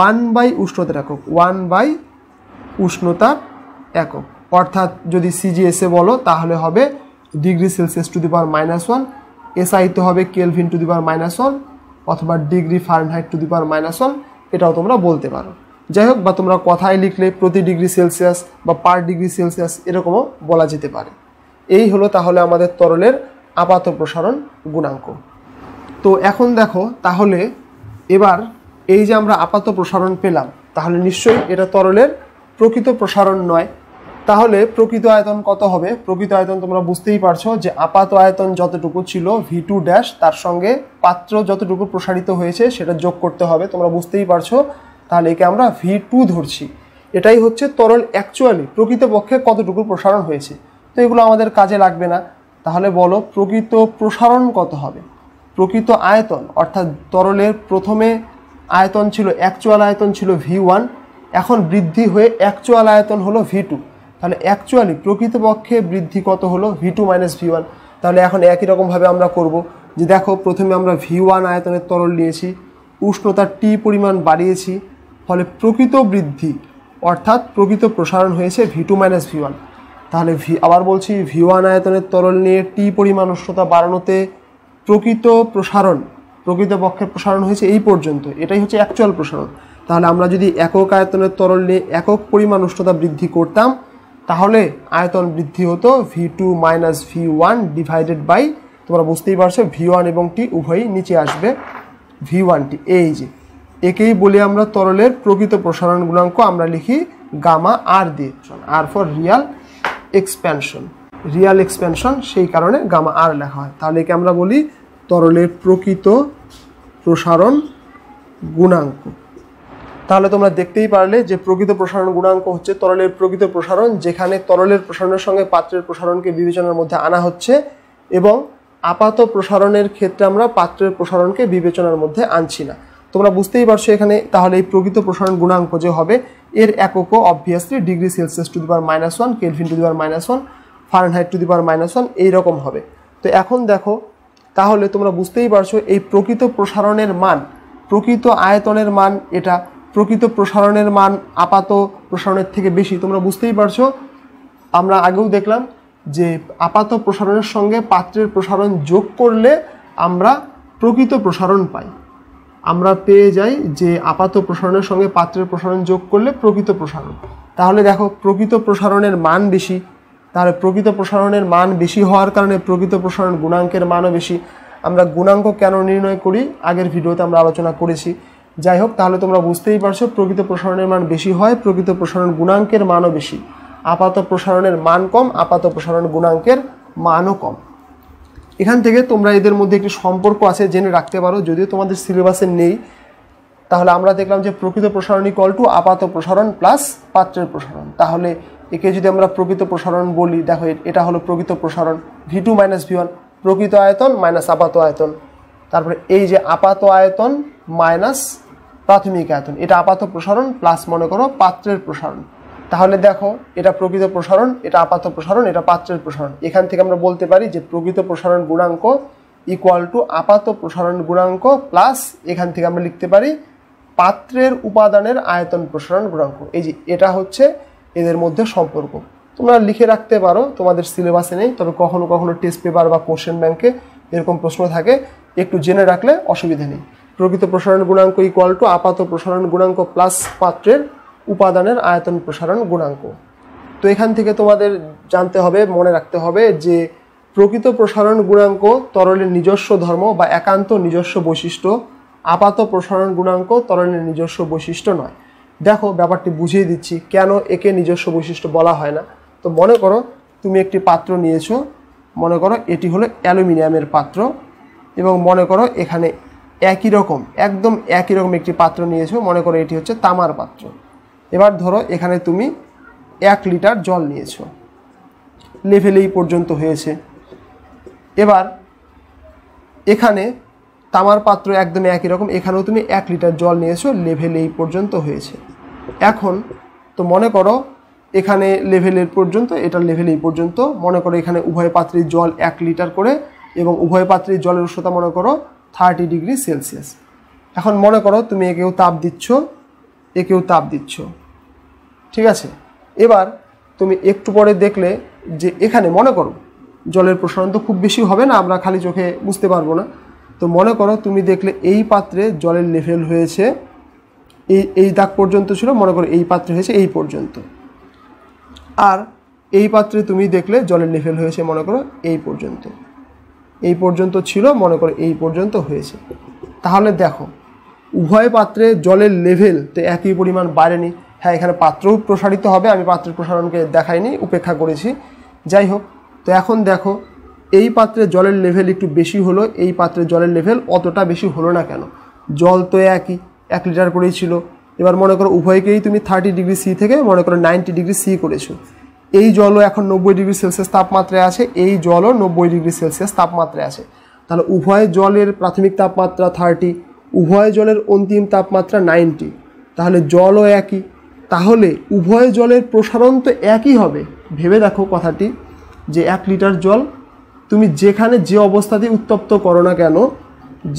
1/, উষ্ণতার একক 1/, উষ্ণতার একক। অর্থাৎ যদি সিজিএসএ বলো তাহলে হবে degree Celsius to the power -1, এসআইতে হবে কেলভিন টু দি পাওয়ার -1, অথবা degree Fahrenheit to the power -1, এটাও তোমরা বলতে পারো। যাই হোক, বা তোমরা কথায় লিখলে প্রতি ডিগ্রি সেলসিয়াস বা পার ডিগ্রি সেলসিয়াস এরকমও বলা যেতে পারে। এই হলো তাহলে আমাদের তরলের আপাত প্রসারণ গুণাঙ্ক। তো এখন দেখো, তাহলে এবার এই যে আমরা আপাত প্রসারণ পেলাম, তাহলে নিশ্চয়ই এটা তরলের প্রকৃত প্রসারণ নয়। তাহলে প্রকৃত আয়তন কত হবে? প্রকৃত আয়তন তোমরা বুঝতেই পারছো যে আপাত আয়তন যতটুকু ছিল V2 ড্যাশ, তার সঙ্গে পাত্র যতটুকু প্রসারিত হয়েছে সেটা যোগ করতে হবে, তোমরা বুঝতেই পারছো। তাহলে একে আমরা V2 ধরছি। এটাই হচ্ছে তরল অ্যাকচুয়ালি প্রকৃতপক্ষে কতটুকু প্রসারণ হয়েছে। তো এগুলো আমাদের কাজে লাগবে না। তাহলে বলো প্রকৃত প্রসারণ কত হবে? প্রকৃত আয়তন, অর্থাৎ তরলের প্রথমে আয়তন ছিল, অ্যাকচুয়াল আয়তন ছিল V1, এখন বৃদ্ধি হয়ে অ্যাকচুয়াল আয়তন হলো V2। তাহলে অ্যাকচুয়ালি প্রকৃতপক্ষে বৃদ্ধি কত হলো? V2 - V1। তাহলে এখন একই রকমভাবে আমরা করব যে দেখো, প্রথমে আমরা V1 আয়তনের তরল নিয়েছি, উষ্ণতার T পরিমাণ বাড়িয়েছি, ফলে প্রকৃত বৃদ্ধি অর্থাৎ প্রকৃত প্রসারণ হয়েছে V2 - V1। তাহলে আবার বলছি, V1 আয়তনের তরল নিয়ে T পরিমাণ উষ্ণতা বাড়ানোতে প্রকৃত প্রসারণ, প্রকৃতপক্ষে প্রসারণ হয়েছে এই পর্যন্ত, এটাই হচ্ছে অ্যাকচুয়াল প্রসারণ। তাহলে আমরা যদি একক আয়তনের তরল নিয়ে একক পরিমাণ উষ্ণতা বৃদ্ধি করতাম, তাহলে আয়তন বৃদ্ধি হতো V2 - V1 ডিভাইডেড বাই, তোমরা বুঝতেই পারছো V1 এবং T উভয়ই নিচে আসবে, V1T। এই যে একেই বলি আমরা তরলের প্রকৃত প্রসারণ গুণাঙ্ক, আমরা লিখি গামা আর দিয়ে, আর for real expansion, real expansion, সেই কারণে গামা আর লেখা হয়। তাহলে একে আমরা বলি তরলের প্রকৃত প্রসারণ গুণাঙ্ক। তাহলে তোমরা দেখতেই পারলে যে প্রকৃত প্রসারণ গুণাঙ্ক হচ্ছে তরলের প্রকৃত প্রসারণ, যেখানে তরলের প্রসারণের সঙ্গে পাত্রের প্রসারণকে বিবেচনার মধ্যে আনা হচ্ছে, এবং আপাত প্রসারণের ক্ষেত্রে আমরা পাত্রের প্রসারণকে বিবেচনার মধ্যে আনছি না। তোমরা বুঝতেই পারছো এখানে। তাহলে এই প্রকৃত প্রসারণ গুণাঙ্ক যে হবে, এর এককও obviously degree Celsius to the power -1, kelvin to the power -1, Fahrenheit to the power -1, এইরকম হবে। তো এখন দেখো, তাহলে তোমরা বুঝতেই পারছো এই প্রকৃত প্রসারণের মান, প্রকৃত আয়তনের মান, এটা প্রকৃত প্রসারণের মান আপাত প্রসারণের থেকে বেশি। তোমরা বুঝতেই পারছো, আমরা আগেও দেখলাম যে আপাত প্রসারণের সঙ্গে পাত্রের প্রসারণ যোগ করলে আমরা প্রকৃত প্রসারণ পাই। আমরা পেয়ে যাই যে আপাত প্রসারণের সঙ্গে পাত্রের প্রসারণ যোগ করলে প্রকৃত প্রসারণ। তাহলে দেখো, প্রকৃত প্রসারণের মান বেশি, তাহলে প্রকৃত প্রসারণের মান বেশি হওয়ার কারণে প্রকৃত প্রসারণ গুণাঙ্কের মানও বেশি। আমরা গুণাঙ্ক কেন নির্ণয় করি আগের ভিডিওতে আমরা আলোচনা করেছি। যাই হোক, তাহলে তোমরা বুঝতেই পারছো প্রকৃত প্রসারণের মান বেশি হয়, প্রকৃত প্রসারণ গুণাঙ্কের মানও বেশি। আপাত প্রসারণের মান কম, আপাত প্রসারণ গুণাঙ্কের মানও কম। এখান থেকে তোমরা এদের মধ্যে একটি সম্পর্ক আছে জেনে রাখতে পারো, যদিও তোমাদের সিলেবাসে নেই। তাহলে আমরা দেখলাম যে প্রকৃত প্রসারণ ইকুয়াল টু আপাত প্রসারণ প্লাস পাত্রের প্রসারণ। তাহলে একে যদি আমরা প্রকৃত প্রসারণ বলি, দেখো এটা হলো প্রকৃত প্রসারণ V2 - V1, প্রকৃত আয়তন মাইনাস আপাত আয়তন। তারপরে এই যে আপাত আয়তন মাইনাস প্রাথমিক আয়তন, এটা আপাত প্রসারণ প্লাস মনে করো পাত্রের প্রসারণ। তাহলে দেখো, এটা প্রকৃত প্রসারণ, এটা আপাত প্রসারণ, এটা পাত্রের প্রসারণ। এখান থেকে আমরা বলতে পারি যে প্রকৃত প্রসারণ গুণাঙ্ক ইকুয়াল টু আপাত প্রসারণ গুণাঙ্ক প্লাস, এখান থেকে আমরা লিখতে পারি পাত্রের উপাদানের আয়তন প্রসারণ গুণাঙ্ক। এই যে এটা হচ্ছে এদের মধ্যে সম্পর্ক। তোমরা লিখে রাখতে পারো, তোমাদের সিলেবাসে নেই, তবে কখনো কখনো টেস্ট পেপার বা কোশ্চেন ব্যাংকে এরকম প্রশ্ন থাকে, একটু জেনে রাখলে অসুবিধা নেই। প্রকৃত প্রসারণ গুণাঙ্ক ইকুয়াল টু আপাত প্রসারণ গুণাঙ্ক প্লাস পাত্রের উপাদানের আয়তন প্রসারণ গুণাঙ্ক। তো এখান থেকে তোমাদের জানতে হবে, মনে রাখতে হবে যে প্রকৃত প্রসারণ গুণাঙ্ক তরলের নিজস্ব ধর্ম বা একান্ত নিজস্ব বৈশিষ্ট্য, আপাত প্রসারণ গুণাঙ্ক তরলের নিজস্ব বৈশিষ্ট্য নয়। দেখো ব্যাপারটি বুঝিয়ে দিচ্ছি কেন একে নিজস্ব বৈশিষ্ট্য বলা হয় না। তো মনে করো তুমি একটি পাত্র নিয়েছো, মনে করো এটি হলো অ্যালুমিনিয়ামের পাত্র, এবং মনে করো এখানে একই রকম একদম একই রকম একটি পাত্র নিয়েছো, মনে করো এটি হচ্ছে তামার পাত্র। এবার ধরো এখানে তুমি 1 লিটার জল নিয়েছো, লেভেল এই পর্যন্ত হয়েছে। এবার এখানে তামার পাত্র একদম একই রকম, এখানেও তুমি 1 লিটার জল নিয়েছো, লেভেল এই পর্যন্ত হয়েছে। এখন তো মনে করো এখানে লেভেলের পর্যন্ত, এটা লেভেল এই পর্যন্ত, মনে করো এখানে উভয় পাত্রের জল 1 লিটার করে, এবং উভয় পাত্রের জলের উষ্ণতা মনে করো 30 ডিগ্রি সেলসিয়াস। এখন মনে করো তুমি একেও তাপ দিচ্ছ, একেও তাপ দিচ্ছ, ঠিক আছে। এবার তুমি একটু পরে দেখলে যে এখানে মনে করো জলের প্রসারণ তো খুব বেশি হবে না, আমরা খালি চোখে বুঝতে পারবো না। তো মনে করো তুমি দেখলে এই পাত্রে জলের লেভেল হয়েছে এই দাগ পর্যন্ত ছিল, মনে করো এই পাত্রে হয়েছে এই পর্যন্ত, আর এই পাত্রে তুমি দেখলে জলের লেভেল হয়েছে মনে করো এই পর্যন্ত, এই পর্যন্ত ছিল, মনে করো এই পর্যন্ত হয়েছে। তাহলে দেখো উভয় পাত্রে জলের লেভেল তো একই পরিমাণ বাড়েনি। হ্যাঁ, এখানে পাত্রও প্রসারিত হবে, আমি পাত্রের প্রসারণকে দেখাইনি, উপেক্ষা করেছি। যাই হোক, তো এখন দেখো এই পাত্রে জলের লেভেল একটু বেশি হলো, এই পাত্রে জলের লেভেল অতটা বেশি হলো না কেন? জল তো একই, 1 লিটার করেই ছিল। এবার মনে করো উভয়কেই তুমি 30 ডিগ্রি সি থেকে মনে করো 90 ডিগ্রি সি করেছো। এই জলও এখন 90 ডিগ্রি সেলসিয়াস তাপমাত্রায় আছে, এই জলও 90 ডিগ্রি সেলসিয়াস তাপমাত্রায় আছে। তাহলে উভয় জলের প্রাথমিক তাপমাত্রা 30, উভয় জলের অন্তিম তাপমাত্রা 90, তাহলে জলও একই। তাহলে উভয় জলের প্রসারণ তো একই হবে। ভেবে দেখো কথাটি, যে 1 লিটার জল তুমি যেখানে যে অবস্থাতেই উত্তপ্ত করো না কেন,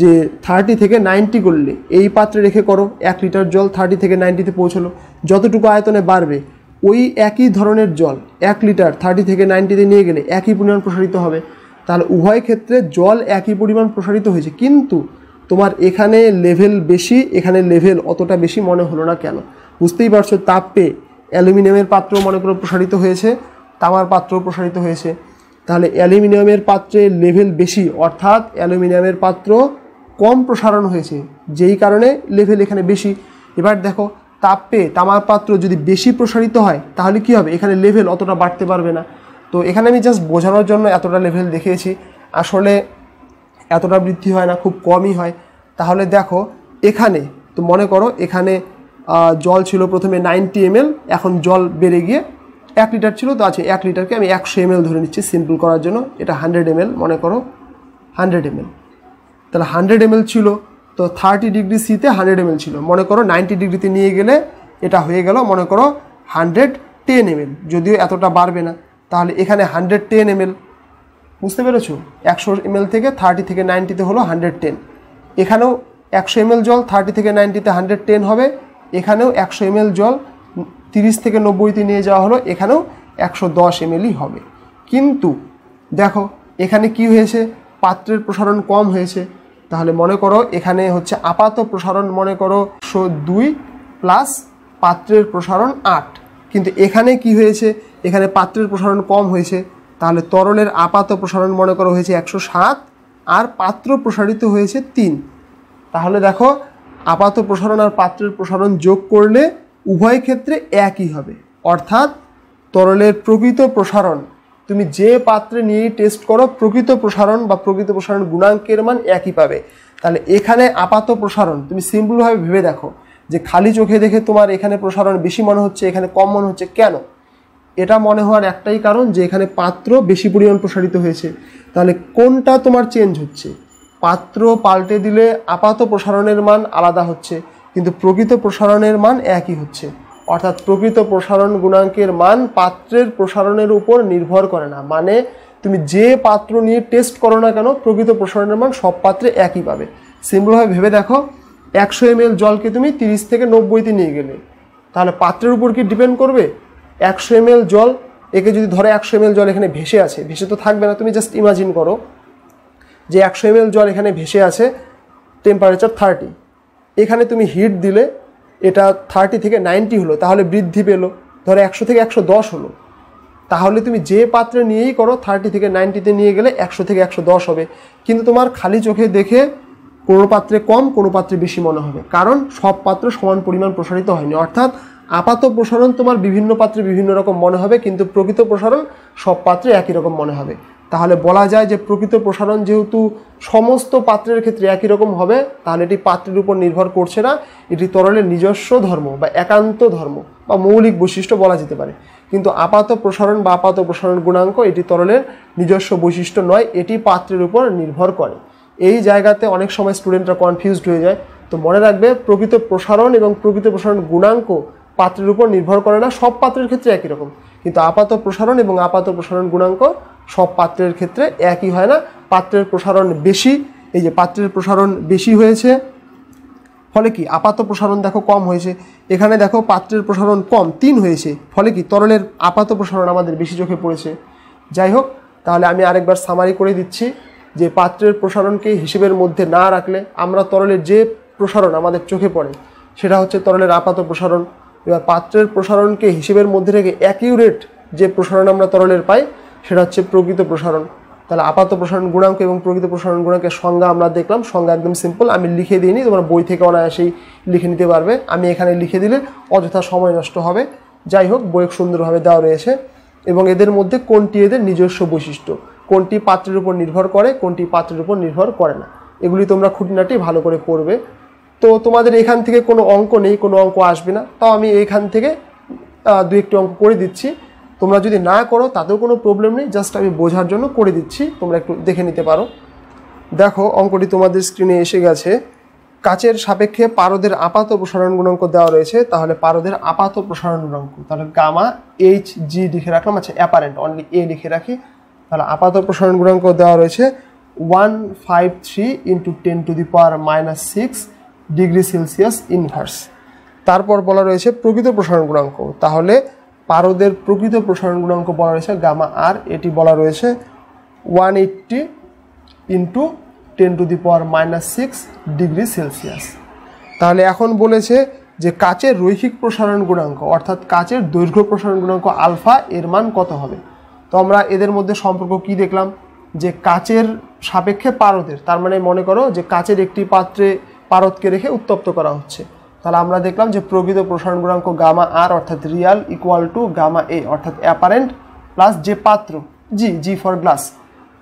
যে 30 থেকে 90 করলে এই পাত্রে রেখে করো, 1 লিটার জল 30 থেকে 90-তে পৌঁছলো, যতটুকু আয়তনে বাড়বে ওই একই ধরনের জল 1 লিটার 30 থেকে 90-তে নিয়ে গেলে একই পরিমাণ প্রসারিত হবে। তাহলে উভয় ক্ষেত্রে জল একই পরিমাণ প্রসারিত হয়েছে, কিন্তু তোমার এখানে লেভেল বেশি, এখানে লেভেল অতটা বেশি মনে হলো না কেন? বুঝতেই পারছো, তাপে অ্যালুমিনিয়ামের পাত্র মনে করো প্রসারিত হয়েছে, তামার পাত্র প্রসারিত হয়েছে। তাহলে অ্যালুমিনিয়ামের পাত্রে লেভেল বেশি, অর্থাৎ অ্যালুমিনিয়ামের পাত্র কম প্রসারণ হয়েছে, যেই কারণে লেভেল এখানে বেশি। এবার দেখো তাপে তামার পাত্র যদি বেশি প্রসারিত হয় তাহলে কি হবে? এখানে লেভেল অতটা বাড়তে পারবে না। তো এখানে আমি জাস্ট বোঝানোর জন্য এতটা লেভেল দেখিয়েছি, আসলে এতটা বৃদ্ধি হয় না, খুব কমই হয়। তাহলে দেখো এখানে তো মনে করো এখানে জল ছিল প্রথমে 90 ml, এখন জল বেড়ে গিয়ে 1 লিটার ছিল, তো আছে 1 লিটারকে আমি 100 ml ধরে নিচ্ছি সিম্পল করার জন্য। এটা 100 ml, মনে করো 100 ml। তাহলে 100 ml ছিল, তো 30 ডিগ্রি সিতে 100 ml ছিল, মনে করো 90 ডিগ্রিতে নিয়ে গেলে এটা হয়ে গেল মনে করো 110 ml, যদিও এতটা বাড়বে না। তাহলে এখানে 110 ml, বুঝতে পেরেছো? 100 ml থেকে 30 থেকে 90-তে হলো 110। এখানেও 100 ml জল 30 থেকে 90-তে 110 হবে, এখানেও 100 ml জল 30 থেকে 90-তে নিয়ে যাওয়া হলো, এখানেও 110 ml হবে। কিন্তু দেখো এখানে কি হয়েছে? পাত্রের প্রসারণ কম হয়েছে। তাহলে মনে করো এখানে হচ্ছে আপাত প্রসারণ মনে করো 102 প্লাস পাত্রের প্রসারণ 8, কিন্তু এখানে কি হয়েছে? এখানে পাত্রের প্রসারণ কম হয়েছে। তাহলে তরলের আপাত প্রসারণ মনে করো হয়েছে 107, আর পাত্র প্রসারিত হয়েছে 3। তাহলে দেখো আপাত প্রসারণ আর পাত্রের প্রসারণ যোগ করলে উভয় ক্ষেত্রে একই হবে, অর্থাৎ তরলের প্রকৃত প্রসারণ তুমি যে পাত্রে নিয়েই টেস্ট করো, প্রকৃত প্রসারণ বা প্রকৃত প্রসারণ গুণাঙ্কের মান একই পাবে। তাহলে এখানে আপাত প্রসারণ তুমি সিম্পলভাবে ভেবে দেখো, যে খালি চোখে দেখে তোমার এখানে প্রসারণ বেশি মনে হচ্ছে, এখানে কম মনে হচ্ছে, কেন? এটা মনে হওয়ার একটাই কারণ, যে এখানে পাত্র বেশি পরিমাণ প্রসারিত হয়েছে। তাহলে কোনটা তোমার চেঞ্জ হচ্ছে? পাত্র পাল্টে দিলে আপাত প্রসারণের মান আলাদা হচ্ছে, কিন্তু প্রকৃত প্রসারণের মান একই হচ্ছে। অর্থাৎ প্রকৃত প্রসারণ গুণাঙ্কের মান পাত্রের প্রসারণের উপর নির্ভর করে না। মানে তুমি যে পাত্র নিয়ে টেস্ট করো না কেন, প্রকৃত প্রসারণের মান সব পাত্রে একই পাবে। সিম্পলভাবে ভেবে দেখো, 100 ml জলকে তুমি 30 থেকে 90-তে নিয়ে গেলে, তাহলে পাত্রের উপর কি ডিপেন্ড করবে? 100 ml জল, একে যদি ধরো 100 ml জল এখানে ভেসে আছে, ভেসে তো থাকবে না, তুমি জাস্ট ইমাজিন করো যে 100 ml জল এখানে ভেসে আছে, টেম্পারেচার 30, এখানে তুমি হিট দিলে এটা 30 থেকে 90 হলো, তাহলে বৃদ্ধি পেলো, ধরো 100 থেকে 110 হলো। তাহলে তুমি যে পাত্রে নিয়েই করো 30 থেকে 90-তে নিয়ে গেলে 100 থেকে 110 হবে। কিন্তু তোমার খালি চোখে দেখে কোনো পাত্রে কম, কোনো পাত্রে বেশি মনে হবে, কারণ সব পাত্র সমান পরিমাণ প্রসারিত হয়নি। অর্থাৎ আপাত প্রসারণ তোমার বিভিন্ন পাত্রে বিভিন্ন রকম মনে হবে, কিন্তু প্রকৃত প্রসারণ সব পাত্রে একই রকম মনে হবে। তাহলে বলা যায় যে প্রকৃত প্রসারণ যেহেতু সমস্ত পাত্রের ক্ষেত্রে একই রকম হবে, তাহলে এটি পাত্রের উপর নির্ভর করছে না, এটি তরলের নিজস্ব ধর্ম বা একান্ত ধর্ম বা মৌলিক বৈশিষ্ট্য বলা যেতে পারে। কিন্তু আপাত প্রসারণ বা আপাত প্রসারণ গুণাঙ্ক এটি তরলের নিজস্ব বৈশিষ্ট্য নয়, এটি পাত্রের উপর নির্ভর করে। এই জায়গাতে অনেক সময় স্টুডেন্টরা কনফিউজড হয়ে যায়। তো মনে রাখবে, প্রকৃত প্রসারণ এবং প্রকৃত প্রসারণ গুণাঙ্ক পাত্রের উপর নির্ভর করে না, সব পাত্রের ক্ষেত্রে একই রকম। কিন্তু আপাত প্রসারণ এবং আপাত প্রসারণ গুণাঙ্ক সব পাত্রের ক্ষেত্রে একই হয় না, পাত্রের প্রসারণ বেশি, এই যে পাত্রের প্রসারণ বেশি হয়েছে, ফলে কি আপাত প্রসারণ দেখো কম হয়েছে, এখানে দেখো পাত্রের প্রসারণ কম 3 হয়েছে, ফলে কি তরলের আপাত প্রসারণ আমাদের বেশি চোখে পড়েছে। যাই হোক, তাহলে আমি আরেকবার সামারি করে দিচ্ছি যে পাত্রের প্রসারণকে হিসেবের মধ্যে না রাখলে আমরা তরলের যে প্রসারণ আমাদের চোখে পড়ে সেটা হচ্ছে তরলের আপাত প্রসারণ। এবার পাত্রের প্রসারণকে হিসেবের মধ্যে রেখে অ্যাকিউরেট যে প্রসারণ আমরা তরলের পাই সেটা হচ্ছে প্রকৃত প্রসারণ। তাহলে আপাত প্রসারণ গুণাঙ্ক এবং প্রকৃত প্রসারণ গুণাঙ্কের সংজ্ঞা আমরা দেখলাম, সংজ্ঞা একদম সিম্পল, আমি লিখে দিইনি, তোমরা বই থেকে অনায়াসেই লিখে নিতে পারবে, আমি এখানে লিখে দিলে অযথা সময় নষ্ট হবে। যাই হোক, বই সুন্দরভাবে দেওয়া রয়েছে এবং এদের মধ্যে কোনটি এদের নিজস্ব বৈশিষ্ট্য, কোনটি পাত্রের উপর নির্ভর করে, কোনটি পাত্রের উপর নির্ভর করে না, এগুলি তোমরা খুঁটিনাটি ভালো করে পড়বে। তো তোমাদের এখান থেকে কোনো অঙ্ক নেই, কোনো অঙ্ক আসবে না, তাও আমি এইখান থেকে 2-1টি অঙ্ক করে দিচ্ছি। তোমরা যদি না করো তাতেও কোনো প্রবলেম নেই, জাস্ট আমি বোঝার জন্য করে দিচ্ছি, তোমরা একটু দেখে নিতে পারো। দেখো, অঙ্কটি তোমাদের স্ক্রিনে এসে গেছে। কাচের সাপেক্ষে পারদের আপাত প্রসারণ গুণাঙ্ক দেওয়া রয়েছে, তাহলে পারদের আপাত প্রসারণ গুণাঙ্ক, তাহলে গামা এইচ জি লিখে রাখলাম, আচ্ছা অ্যাপারেন্ট অনলি এ লিখে রাখি। তাহলে আপাত প্রসারণ গুণাঙ্ক দেওয়া রয়েছে 153 × 10⁻⁻6 ডিগ্রি সেলসিয়াস ইনভার্স। তারপর বলা রয়েছে প্রকৃত প্রসারণ গুণাঙ্ক, তাহলে পারদের প্রকৃত প্রসারণ গুণাঙ্ক বলা রয়েছে গামা আর, এটি বলা রয়েছে 180 × 10⁻⁻6 ডিগ্রি সেলসিয়াস। তাহলে এখন বলেছে যে কাচের রৈখিক প্রসারণ গুণাঙ্ক অর্থাৎ কাচের দৈর্ঘ্য প্রসারণ গুণাঙ্ক আলফা এর মান কত হবে। তো আমরা এদের মধ্যে সম্পর্ক কি দেখলাম, যে কাচের সাপেক্ষে পারদের, তার মানে মনে করো যে কাচের একটি পাত্রে পারদকে রেখে উত্তপ্ত করা হচ্ছে, তাহলে আমরা দেখলাম যে প্রকৃত প্রসারণ গুণাঙ্ক গামা আর অর্থাৎ রিয়াল ইকুয়াল টু গামা এ অর্থাৎ অ্যাপারেন্ট প্লাস যে পাত্র জি ফর গ্লাস,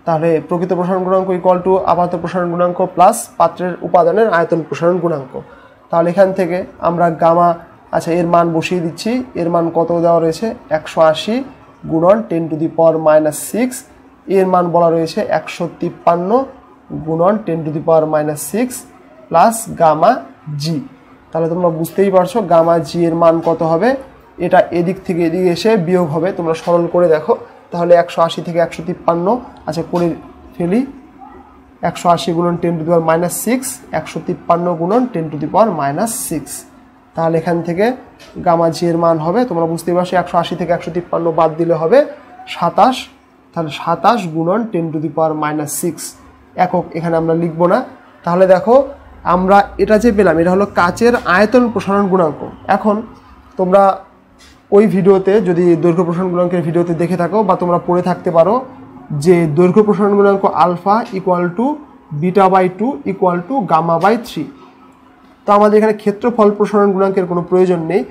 তাহলে প্রকৃত প্রসারণ গুণাঙ্ক ইকুয়াল টু আপাত প্রসারণ গুণাঙ্ক প্লাস পাত্রের উপাদানের আয়তন প্রসারণ গুণাঙ্ক। তাহলে এখান থেকে আমরা গামা, আচ্ছা এর মান বসিয়ে দিচ্ছি, এর মান কত দেওয়া রয়েছে 180 × 10⁻⁻6, এর মান বলা রয়েছে 153 × 10⁻⁻6 প্লাস গামা জি। তাহলে তোমরা বুঝতেই পারছো গামা জি এর মান কত হবে, এটা এদিক থেকে এদিকে এসে বিয়োগ হবে, তোমরা সরল করে দেখো। তাহলে 180 থেকে 153, আচ্ছা করে ফেলি, 180 × 10⁻⁻6, 153 × 10⁻⁻6। তাহলে এখান থেকে গামা জি এর মান হবে, তোমরা বুঝতেই পারছো 180 থেকে 153 বাদ দিলে হবে 27, তাহলে 27 × 10⁻⁻6 একক, এখানে আমরা লিখব না। তাহলে দেখো আমরা এটা যে পেলাম এটা হলো কাচের আয়তন প্রসারণ গুণাঙ্ক। এখন তোমরা ওই ভিডিওতে যদি দৈর্ঘ্য প্রসারণ গুণাঙ্কের ভিডিওতে দেখে থাকো বা তোমরা পড়ে থাকতে পারো যে দৈর্ঘ্য প্রসারণ গুণাঙ্ক alpha equal to β/2 equal to গামা/3। তো আমাদের এখানে ক্ষেত্রফল প্রসারণ গুণাঙ্কের কোনো প্রয়োজন নেই,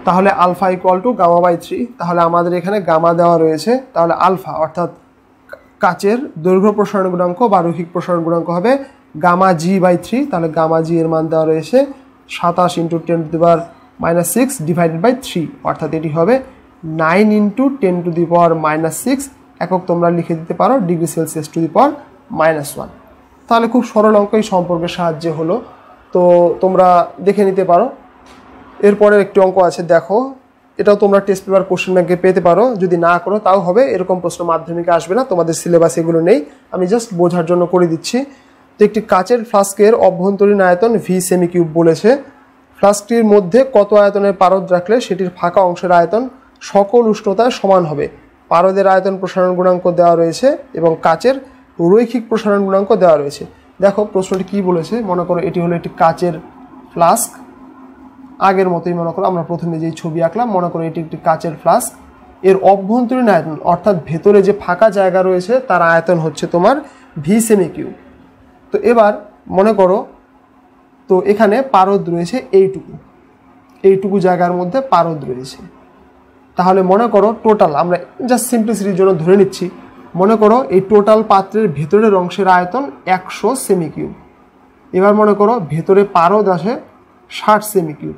তাহলে আলফা ইকুয়াল টু গামা/3, তাহলে আমাদের এখানে গামা দেওয়া রয়েছে, তাহলে আলফা অর্থাৎ কাচের দৈর্ঘ্য প্রসারণ গুণাঙ্ক বা রৈখিক প্রসারণ গুণাঙ্ক হবে গামা জি/3, তাহলে গামা জি এর মান দেওয়া রয়েছে 27 × 10⁻⁻6 ডিভাইডেড বাই 3, অর্থাৎ এটি হবে 9 × 10⁻⁻6 একক, তোমরা লিখে দিতে পারো degree Celsius to the power -1। তাহলে খুব সরল অঙ্ক এই সম্পর্কের সাহায্যে হলো, তো তোমরা দেখে নিতে পারো। এরপরের একটি অঙ্ক আছে, দেখো এটাও তোমরা টেস্ট পেপার কোশ্চেন ব্যাংকে পেতে পারো, যদি না করো তাও হবে, এরকম প্রশ্ন মাধ্যমিকে আসবে না, তোমাদের সিলেবাস এগুলো নেই, আমি জাস্ট বোঝার জন্য করে দিচ্ছি। তো একটি কাচের ফ্লাস্কের অভ্যন্তরীণ আয়তন ভি সেমি কিউব বলেছে। ফ্লাস্কটির মধ্যে কত আয়তনের পারদ রাখলে সেটির ফাঁকা অংশের আয়তন সকল উষ্ণতায় সমান হবে? পারদের আয়তন প্রসারণ গুণাঙ্ক দেওয়া রয়েছে এবং কাচের রৈখিক প্রসারণ গুণাঙ্ক দেওয়া রয়েছে। দেখো প্রশ্নটি কি বলেছে, মনে করো এটি হলো একটি কাচের ফ্লাস্ক। আগের মতোই মনে করো আমরা প্রথমে যেই ছবি আঁকলাম, মনে করো এটি একটি কাচের ফ্লাস্ক। এর অভ্যন্তরীণ আয়তন অর্থাৎ ভেতরে যে ফাঁকা জায়গা রয়েছে তার আয়তন হচ্ছে তোমার ভি সেমি কিউব। তো এবার মনে করো তো এখানে পারদ রয়েছে এইটুকু জায়গার মধ্যে পারদ রয়েছে। তাহলে মনে করো টোটাল, আমরা জাস্ট সিম্পলিসিটির জন্য ধরে নিচ্ছি, মনে করো এই টোটাল পাত্রের ভেতরের অংশের আয়তন 100 সেমি কিউব। এবার মনে করো ভেতরে পারদ আসে 60 সেমি কিউব।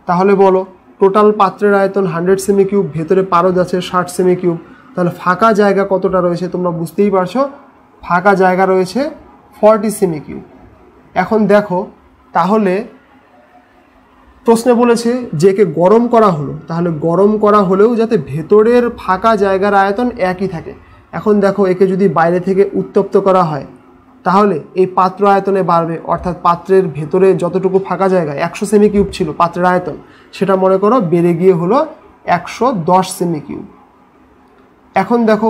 তাহলে বলো টোটাল পাত্রের আয়তন 100 সেমি কিউব, ভেতরে পারদ আছে 60 সেমি কিউব, তাহলে ফাঁকা জায়গা কতটা রয়েছে তোমরা বুঝতেই পারছো, ফাঁকা জায়গা রয়েছে 40 সেমি কিউব। এখন দেখো তাহলে প্রশ্নে বলেছে যে একে গরম করা হলো, তাহলে গরম করা হলেও যাতে ভেতরের ফাঁকা জায়গার আয়তন একই থাকে। এখন দেখো একে যদি বাইরে থেকে উত্তপ্ত করা হয় তাহলে এই পাত্র আয়তনে বাড়বে, অর্থাৎ পাত্রের ভেতরে যতটুকু ফাঁকা জায়গা 100 সেমি কিউব ছিল পাত্রের আয়তন, সেটা মনে করো বেড়ে গিয়ে হলো 110 সেমি কিউব। এখন দেখো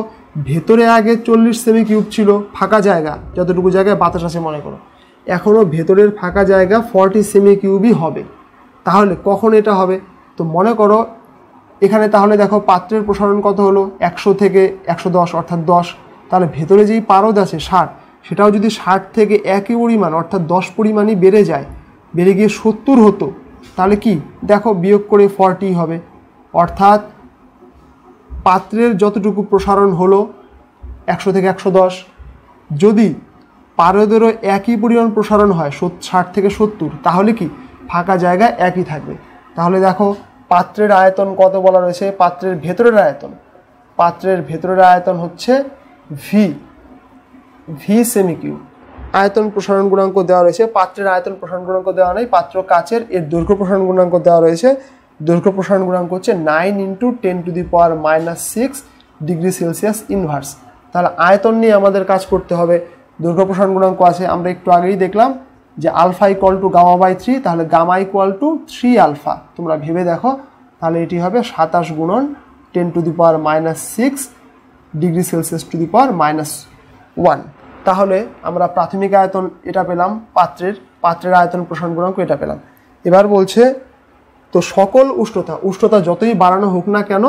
ভেতরে আগে 40 সেমি কিউব ছিল ফাঁকা জায়গা, যতটুকু জায়গায় বাতাস আছে মনে করো, এখনও ভেতরের ফাঁকা জায়গা 40 সেমি কিউবই হবে। তাহলে কখন এটা হবে? তো মনে করো এখানে তাহলে দেখো পাত্রের প্রসারণ কত হলো, 100 থেকে 110 অর্থাৎ 10। তাহলে ভেতরে যেই পারদ আছে 60, সেটাও যদি 60 থেকে একই পরিমাণ অর্থাৎ 10 পরিমাণই বেড়ে যায়, বেড়ে গিয়ে 70 হতো, তাহলে কি দেখো বিয়োগ করে 40 হবে। অর্থাৎ পাত্রের যতটুকু প্রসারণ হলো 100 থেকে 110, যদি পারদেরও একই পরিমাণ প্রসারণ হয় 60 থেকে 70, তাহলে কি ফাঁকা জায়গা একই থাকবে। তাহলে দেখো পাত্রের আয়তন কত বলা রয়েছে, পাত্রের ভেতরের আয়তন হচ্ছে ভি সেমি কিউব। আয়তন প্রসারণ গুণাঙ্ক দেওয়া রয়েছে, পাত্রের আয়তন প্রসারণ গুণাঙ্ক দেওয়া নেই, পাত্র কাচের, এর দৈর্ঘ্য প্রসারণ গুণাঙ্ক দেওয়া রয়েছে। দৈর্ঘ্য প্রসারণ গুণাঙ্ক হচ্ছে 9 × 10⁻⁻6 ডিগ্রি সেলসিয়াস ইনভার্স। তাহলে আয়তন নিয়ে আমাদের কাজ করতে হবে। দৈর্ঘ্য প্রসারণ গুণাঙ্ক আছে, আমরা একটু আগেই দেখলাম যে আলফা = γ/3, তাহলে গামা = 3 আলফা। তোমরা ভেবে দেখো, তাহলে এটি হবে 27 × 10⁻⁻6 degree Celsius to the power -1। তাহলে আমরা প্রাথমিক আয়তন এটা পেলাম, পাত্রের আয়তন প্রসারণ গুণাঙ্ক এটা পেলাম। এবার বলছে তো সকল উষ্ণতা যতই বাড়ানো হোক না কেন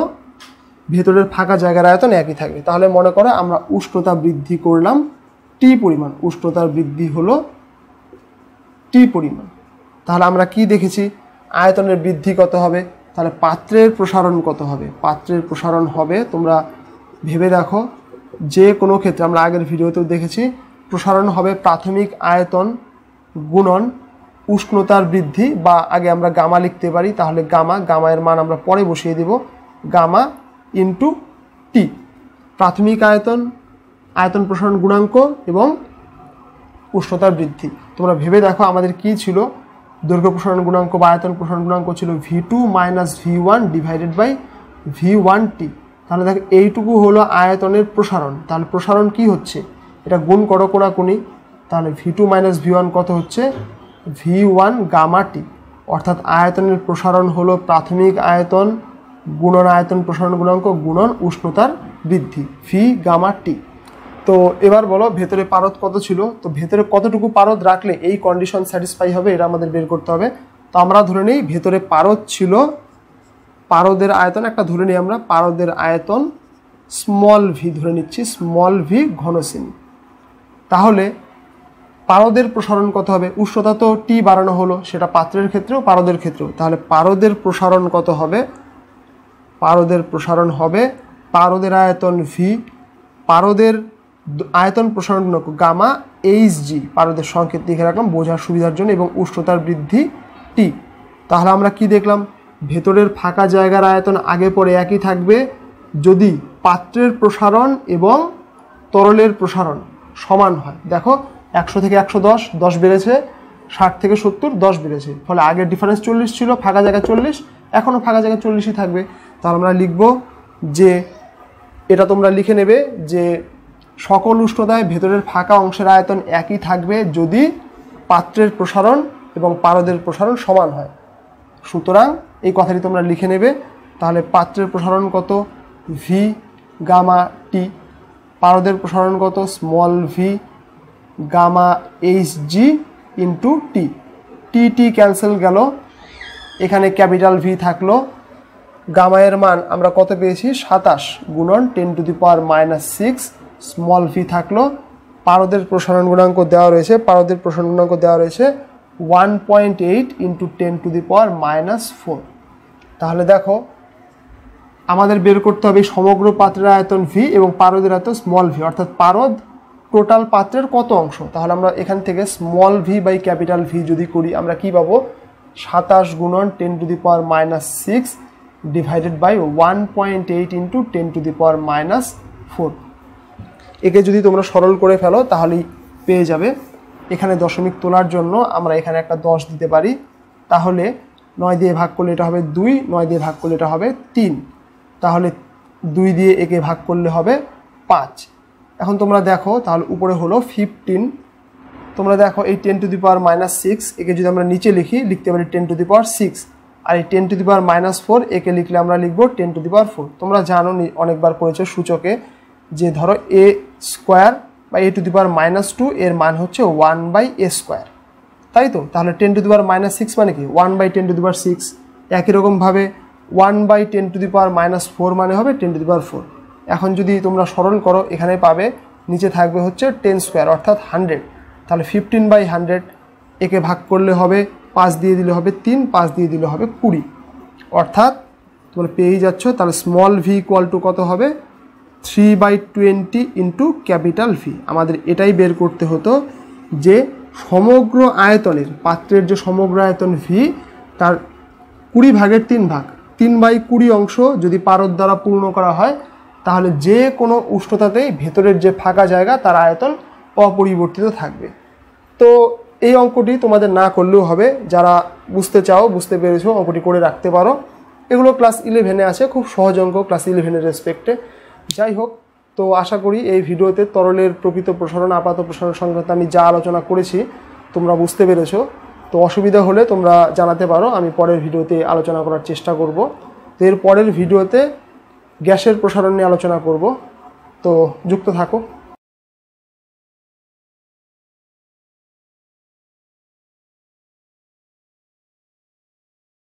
ভেতরের ফাঁকা জায়গার আয়তন একই থাকবে। তাহলে মনে করো আমরা উষ্ণতা বৃদ্ধি করলাম টি পরিমাণ, উষ্ণতার বৃদ্ধি হলো টি পরিমাণ। তাহলে আমরা কি দেখেছি, আয়তনের বৃদ্ধি কত হবে, তাহলে পাত্রের প্রসারণ কত হবে, পাত্রের প্রসারণ হবে, তোমরা ভেবে দেখো, যে কোনো ক্ষেত্রে আমরা আগের ভিডিওতেও দেখেছি, প্রসারণ হবে প্রাথমিক আয়তন গুণন উষ্ণতার বৃদ্ধি, বা আগে আমরা গামা লিখতে পারি, তাহলে গামা এর মান আমরা পরে বসিয়ে দেব, গামা ইন্টু টি। প্রাথমিক আয়তন প্রসারণ গুণাঙ্ক এবং উষ্ণতার বৃদ্ধি। তোমরা ভেবে দেখো আমাদের কি ছিল, দৈর্ঘ্য প্রসারণ গুণাঙ্ক বা আয়তন প্রসারণ গুণাঙ্ক ছিল V2 - V1 / V1t। তাহলে দেখো এইটুকু হলো আয়তনের প্রসারণ। তাহলে প্রসারণ কি হচ্ছে, এটা গুণ করো কোনাকুনি, তাহলে V2 - V1 কত হচ্ছে V1 গামা টি। অর্থাৎ আয়তনের প্রসারণ হলো প্রাথমিক আয়তন গুণন আয়তন প্রসারণ গুণাঙ্ক গুণন উষ্ণতার বৃদ্ধি ভি গামা টি। তো এবার বলো ভেতরে পারদ কত ছিল, তো ভেতরে কতটুকু পারদ রাখলে এই কন্ডিশন স্যাটিসফাই হবে, এটা আমাদের বের করতে হবে। তো আমরা ধরে নিই ভেতরে পারদ ছিল, পারদের আয়তন একটা ধরে নিই আমরা, পারদের আয়তন স্মল ভি ধরে নিচ্ছি, স্মল ভি ঘন সেমি। তাহলে পারদের প্রসারণ কত হবে, উষ্ণতা তো টি বাড়ানো হলো, সেটা পাত্রের ক্ষেত্রেও পারদের ক্ষেত্রেও। তাহলে পারদের প্রসারণ কত হবে, পারদের প্রসারণ হবে, পারদের আয়তন ভি, পারদের আয়তন প্রসারণ গুণাঙ্ক গামা HG, পারদের সংকেত লিখে রাখলাম বোঝার সুবিধার জন্য, এবং উষ্ণতার বৃদ্ধি টি। তাহলে আমরা কি দেখলাম, ভেতরের ফাঁকা জায়গার আয়তন আগে পরে একই থাকবে যদি পাত্রের প্রসারণ এবং তরলের প্রসারণ সমান হয়। দেখো 100 থেকে 110, 10 বেড়েছে, 60 থেকে 70, 10 বেড়েছে, ফলে আগের ডিফারেন্স 40 ছিল, ফাঁকা জায়গা 40, এখনও ফাঁকা জায়গা 40ই থাকবে। তাহলে আমরা লিখব যে, এটা তোমরা লিখে নেবে যে সকল উষ্ণতায় ভেতরের ফাঁকা অংশের আয়তন একই থাকবে যদি পাত্রের প্রসারণ এবং পারদের প্রসারণ সমান হয়। সুতরাং এই কথাটি তোমরা লিখে নেবে। তাহলে পাত্রের প্রসারণ কত? ভি গামা টি। পারদের প্রসারণ কত? Small v gamma H G into T. T T cancel গেল, এখানে ক্যাপিটাল ভি থাকলো। গামা এর মান আমরা কত পেয়েছি? 27 গুণন 10⁻⁻6 স্মল ভি থাকলো। পারদের প্রসারণ গুণাঙ্ক দেওয়া রয়েছে, 1.8 ইন্টু 10⁻⁻4। তাহলে দেখো আমাদের বের করতে হবে সমগ্র পাত্রের আয়তন ভি এবং পারদের আয়তন স্মল ভি, অর্থাৎ পারদ টোটাল পাত্রের কত অংশ। তাহলে আমরা এখান থেকে small V by capital V যদি করি আমরা কি পাবো? 27 গুণন 10⁻⁻6 ডিভাইডেড বাই 1.8 ইন্টু 10⁻⁻4। একে যদি তোমরা সরল করে ফেলো তাহলেই পেয়ে যাবে। এখানে দশমিক তোলার জন্য আমরা এখানে একটা 10 দিতে পারি। তাহলে 9 দিয়ে ভাগ করলে এটা হবে 2, 9 দিয়ে ভাগ করলে এটা হবে 3। তাহলে 2 দিয়ে একে ভাগ করলে হবে 5। এখন তোমরা দেখো তাহলে উপরে হলো 15। তোমরা দেখো এই 10⁻⁻6 একে যদি আমরা নিচে লিখতে পারি 10⁻6, আর এই 10⁻⁻4 একে লিখলে আমরা লিখবো 10⁻4। তোমরা জানো অনেকবার করেছো সূচকে যে ধরো a স্কোয়ার বা a⁻2 এর মান হচ্ছে 1/a², তাই তো? তাহলে 10⁻6 মানে কি? 1/10⁻6। একই রকমভাবে 1/10⁻4 মানে হবে 10⁻4। এখন যদি তোমরা সরল করো এখানে পাবে নিচে থাকবে হচ্ছে 10² অর্থাৎ 100। তাহলে 15/100 একে ভাগ করলে হবে 5 দিয়ে দিলে হবে 3, 5 দিয়ে দিলে হবে 20, অর্থাৎ তোমরা পেয়েই যাচ্ছ। তাহলে স্মল ভি ইকুয়াল টু কত হবে? 3/20 ইন্টু ক্যাপিটাল ভি। আমাদের এটাই বের করতে হতো যে সমগ্র আয়তনের, পাত্রের যে সমগ্র আয়তন ভি তার 20/3 3/20 অংশ যদি পারদ দ্বারা পূর্ণ করা হয় তাহলে যে কোনো উষ্ণতাতেই ভেতরের যে ফাঁকা জায়গা তার আয়তন অপরিবর্তিত থাকবে। তো এই অঙ্কটি তোমাদের না করলেও হবে, যারা বুঝতে চাও, বুঝতে পেরেছো, অঙ্কটি করে রাখতে পারো। এগুলো ক্লাস 11-এ আছে, খুব সহজ অঙ্ক ক্লাস 11-এর রেসপেক্টে। যাই হোক, তো আশা করি এই ভিডিওতে তরলের প্রকৃত প্রসারণ, আপাত প্রসারণ সংক্রান্ত আমি যা আলোচনা করেছি তোমরা বুঝতে পেরেছো। তো অসুবিধা হলে তোমরা জানাতে পারো, আমি পরের ভিডিওতে আলোচনা করার চেষ্টা করব। তো এর পরের ভিডিওতে গ্যাসের প্রসারণ নিয়ে আলোচনা করব। তো যুক্ত থাকো।